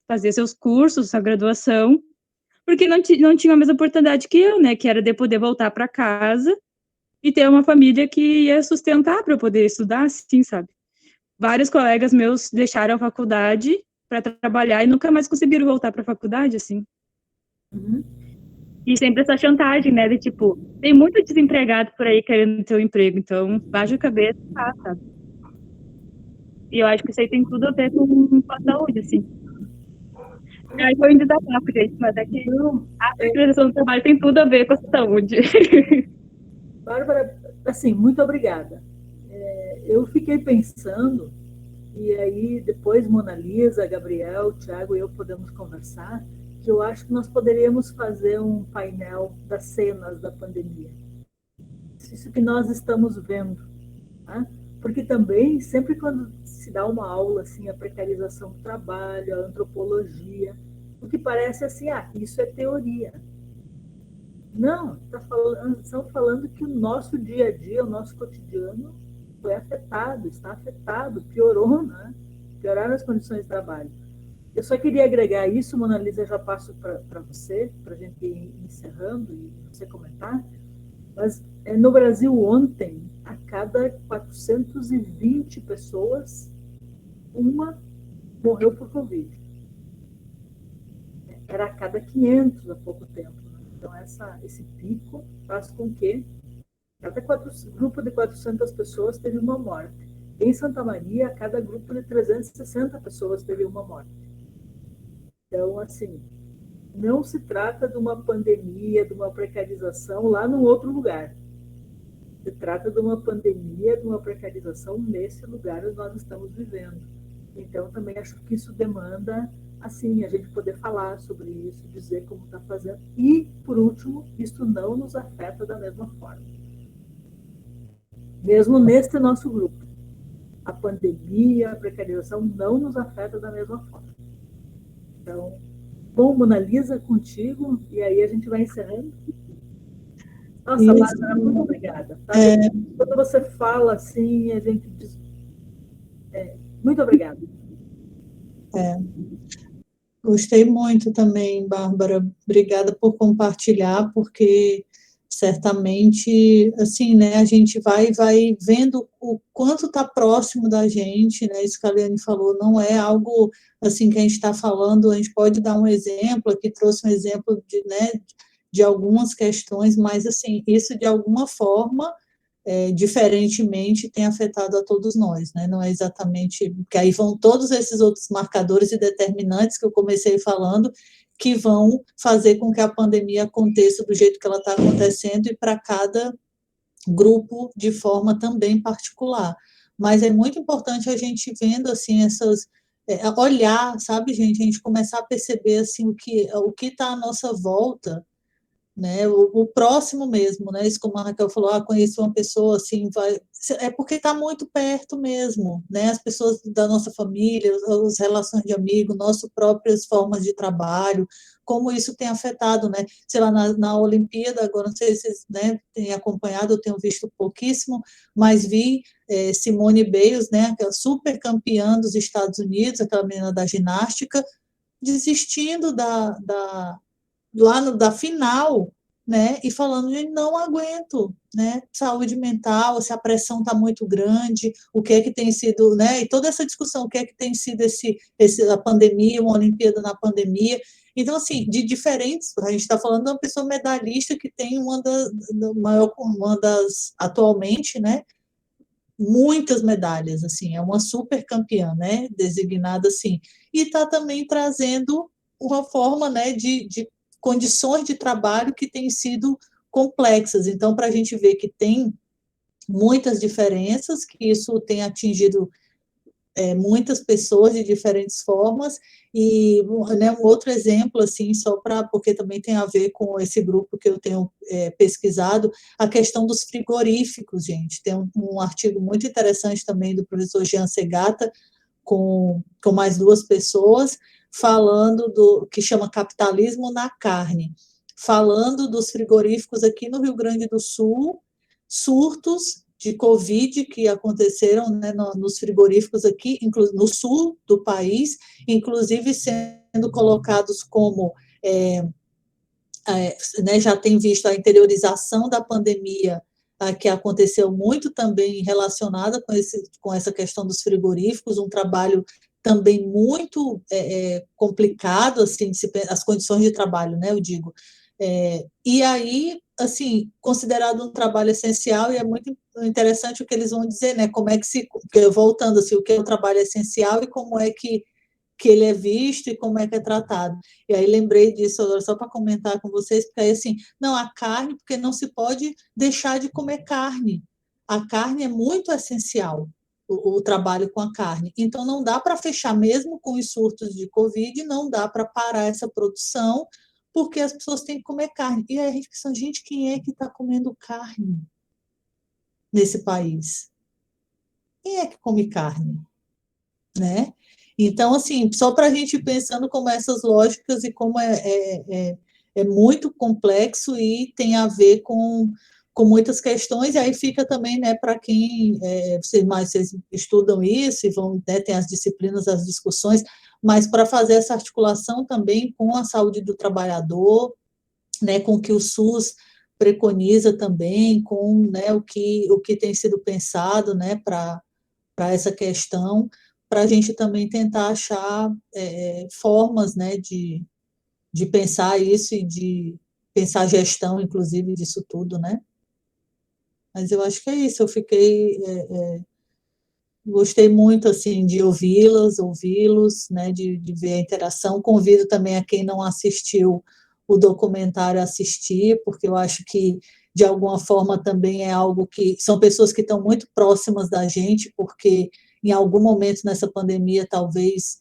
fazer seus cursos, sua graduação, porque não tinham a mesma oportunidade que eu, né? Que era de poder voltar para casa e ter uma família que ia sustentar para eu poder estudar, assim, sabe? Vários colegas meus deixaram a faculdade para trabalhar e nunca mais conseguiram voltar para a faculdade, assim. Uhum. E sempre essa chantagem, né? De tipo, tem muito desempregado por aí querendo ter um emprego, então baixa a cabeça e tá, sabe? E eu acho que isso aí tem tudo a ver com a saúde, assim. E aí foi um desabafo, gente, mas é que Não, a secretação do trabalho tem tudo a ver com a saúde. Bárbara, assim, muito obrigada. Eu fiquei pensando, e aí depois Mona Lisa, Gabriel, Thiago e eu podemos conversar, que eu acho que nós poderíamos fazer um painel das cenas da pandemia. Isso que nós estamos vendo. Tá? Porque também, sempre quando se dá uma aula assim, a precarização do trabalho, a antropologia, o que parece assim, isso é teoria. Não, estão falando que o nosso dia a dia, o nosso cotidiano foi afetado, está afetado, piorou, né? Pioraram as condições de trabalho. Eu só queria agregar isso, Mona Lisa, já passo para você, para a gente ir encerrando e você comentar. Mas no Brasil, ontem, a cada 420 pessoas, uma morreu por Covid. Era a cada 500 há pouco tempo. Né? Então, esse pico faz com que cada grupo de 400 pessoas teve uma morte. Em Santa Maria, cada grupo de 360 pessoas teve uma morte. Então, assim, não se trata de uma pandemia, de uma precarização lá num outro lugar. Se trata de uma pandemia, de uma precarização nesse lugar onde nós estamos vivendo. Então, também acho que isso demanda, assim, a gente poder falar sobre isso, dizer como está fazendo. E, por último, isso não nos afeta da mesma forma. Mesmo nesse nosso grupo. A pandemia, a precarização não nos afeta da mesma forma. Então, bom, Mona Lisa, contigo, e aí a gente vai encerrando. Nossa, Bárbara, muito obrigada. Tá? Quando você fala assim, a gente diz... muito obrigada. Gostei muito também, Bárbara. Obrigada por compartilhar, porque certamente, assim, né, a gente vai vendo o quanto está próximo da gente, né, isso que a Liane falou, não é algo, assim, que a gente está falando, a gente pode dar um exemplo, aqui trouxe um exemplo de algumas questões, mas, assim, isso de alguma forma, diferentemente, tem afetado a todos nós, né, não é exatamente, porque aí vão todos esses outros marcadores e determinantes que eu comecei falando, que vão fazer com que a pandemia aconteça do jeito que ela está acontecendo e para cada grupo de forma também particular. Mas é muito importante a gente vendo assim olhar, sabe, gente, a gente começar a perceber assim o que está à nossa volta né? O próximo mesmo, né? Isso como a Raquel falou, conheci uma pessoa assim, é porque está muito perto mesmo, né? As pessoas da nossa família, as relações de amigo, nossas próprias formas de trabalho, como isso tem afetado, né? Sei lá, na Olimpíada, agora não sei se vocês, né, têm acompanhado, eu tenho visto pouquíssimo, mas vi Simone Biles, né, aquela super campeã dos Estados Unidos, aquela menina da ginástica, desistindo da final, né, e falando de não aguento, né, saúde mental, se a pressão está muito grande, o que é que tem sido, né, e toda essa discussão, o que é que tem sido a pandemia, uma Olimpíada na pandemia. Então, assim, de diferentes, a gente está falando de uma pessoa medalhista que tem uma das, atualmente, né, muitas medalhas, assim, é uma super campeã, né, designada assim, e está também trazendo uma forma, né, de condições de trabalho que têm sido complexas. Então, para a gente ver que tem muitas diferenças, que isso tem atingido muitas pessoas de diferentes formas, e né, um outro exemplo, assim, porque também tem a ver com esse grupo que eu tenho pesquisado, a questão dos frigoríficos, gente. Tem um artigo muito interessante também do professor Jean Segata, com mais duas pessoas, falando que chama Capitalismo na Carne, falando dos frigoríficos aqui no Rio Grande do Sul, surtos de Covid que aconteceram, né, nos frigoríficos aqui, no sul do país, inclusive sendo colocados como, né, já tem visto a interiorização da pandemia, que aconteceu muito também relacionada com essa questão dos frigoríficos, um trabalho também muito complicado, assim, as condições de trabalho, né, eu digo. E aí, assim, considerado um trabalho essencial, e é muito interessante o que eles vão dizer, né, como é voltando assim, o que é um trabalho essencial e como é que ele é visto e como é que é tratado. E aí lembrei disso agora, só para comentar com vocês, porque aí assim, não, a carne, porque não se pode deixar de comer carne. A carne é muito essencial, o trabalho com a carne. Então, não dá para fechar, mesmo com os surtos de Covid, não dá para parar essa produção, porque as pessoas têm que comer carne. E aí a gente pensa, gente, quem é que está comendo carne nesse país? Quem é que come carne? Né? Então, assim, só para a gente ir pensando como essas lógicas e como é muito complexo e tem a ver com muitas questões, e aí fica também, né, para quem, vocês estudam isso e vão, né, tem as disciplinas, as discussões, mas para fazer essa articulação também com a saúde do trabalhador, né, com o que o SUS preconiza também, com, né, o que tem sido pensado, né, para essa questão, para a gente também tentar achar formas, né, de pensar isso e de pensar a gestão, inclusive, disso tudo, né? Mas eu acho que é isso, eu gostei muito, assim, de ouvi-los, né, de ver a interação, convido também a quem não assistiu o documentário a assistir, porque eu acho que, de alguma forma, também é algo que, são pessoas que estão muito próximas da gente, porque em algum momento nessa pandemia, talvez,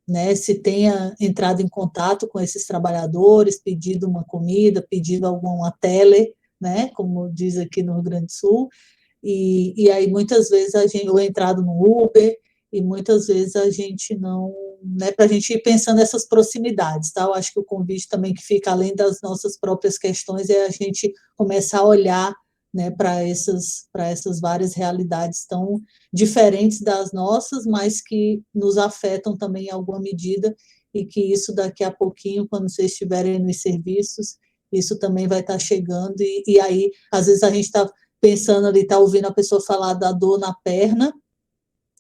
né, se tenha entrado em contato com esses trabalhadores, pedido uma comida, pedido alguma tele, né, como diz aqui no Rio Grande do Sul, e aí muitas vezes ou entrado no Uber, e muitas vezes a gente não, né, para a gente ir pensando nessas proximidades, tá? Eu acho que o convite também que fica além das nossas próprias questões é a gente começar a olhar, né, para essas várias realidades tão diferentes das nossas, mas que nos afetam também em alguma medida, e que isso daqui a pouquinho, quando vocês estiverem nos serviços, isso também vai estar chegando, e aí, às vezes a gente está pensando ali, está ouvindo a pessoa falar da dor na perna,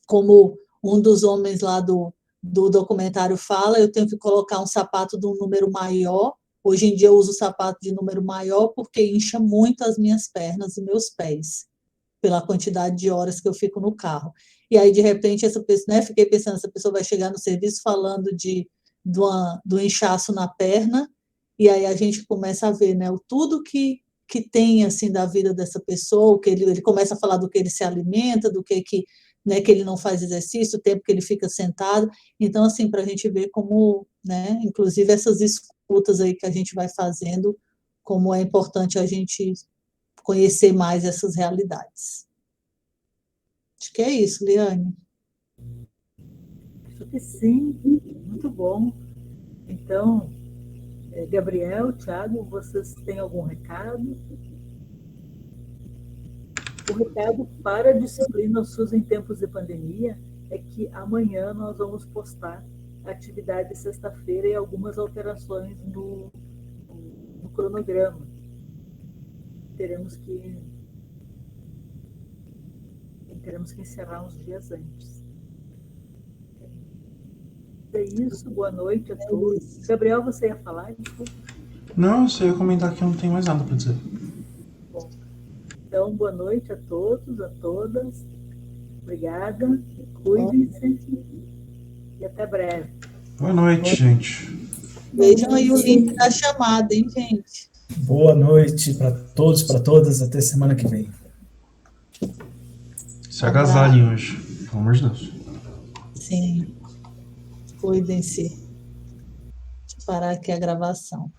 como um dos homens lá do documentário fala, eu tenho que colocar um sapato de um número maior. Hoje em dia eu uso sapato de número maior porque incha muito as minhas pernas e meus pés, pela quantidade de horas que eu fico no carro. E aí, de repente, essa pessoa, né, fiquei pensando, essa pessoa vai chegar no serviço falando do inchaço na perna, e aí a gente começa a ver, né, tudo que tem, assim, da vida dessa pessoa, que ele começa a falar do que ele se alimenta, do que né, que ele não faz exercício, o tempo que ele fica sentado. Então, assim, para a gente ver como, né, inclusive essas escutas aí que a gente vai fazendo, como é importante a gente conhecer mais essas realidades. Acho que é isso, Liane. Acho que sim, muito bom. Então, Gabriel, Thiago, vocês têm algum recado? O recado para a disciplina SUS em tempos de pandemia é que amanhã nós vamos postar a atividade de sexta-feira e algumas alterações no cronograma. Teremos que encerrar uns dias antes. É isso, boa noite a todos. Gabriel, você ia falar? Desculpa. Não, eu só ia comentar que eu não tenho mais nada para dizer. Bom, então, boa noite a todos, a todas. Obrigada, cuidem-se e até breve. Boa noite, gente. Vejam aí o link da chamada, hein, gente? Boa noite para todos, para todas. Até semana que vem. Se agasalhem hoje, pelo amor de Deus. Sim. Cuidem-se. Deixa eu parar aqui a gravação.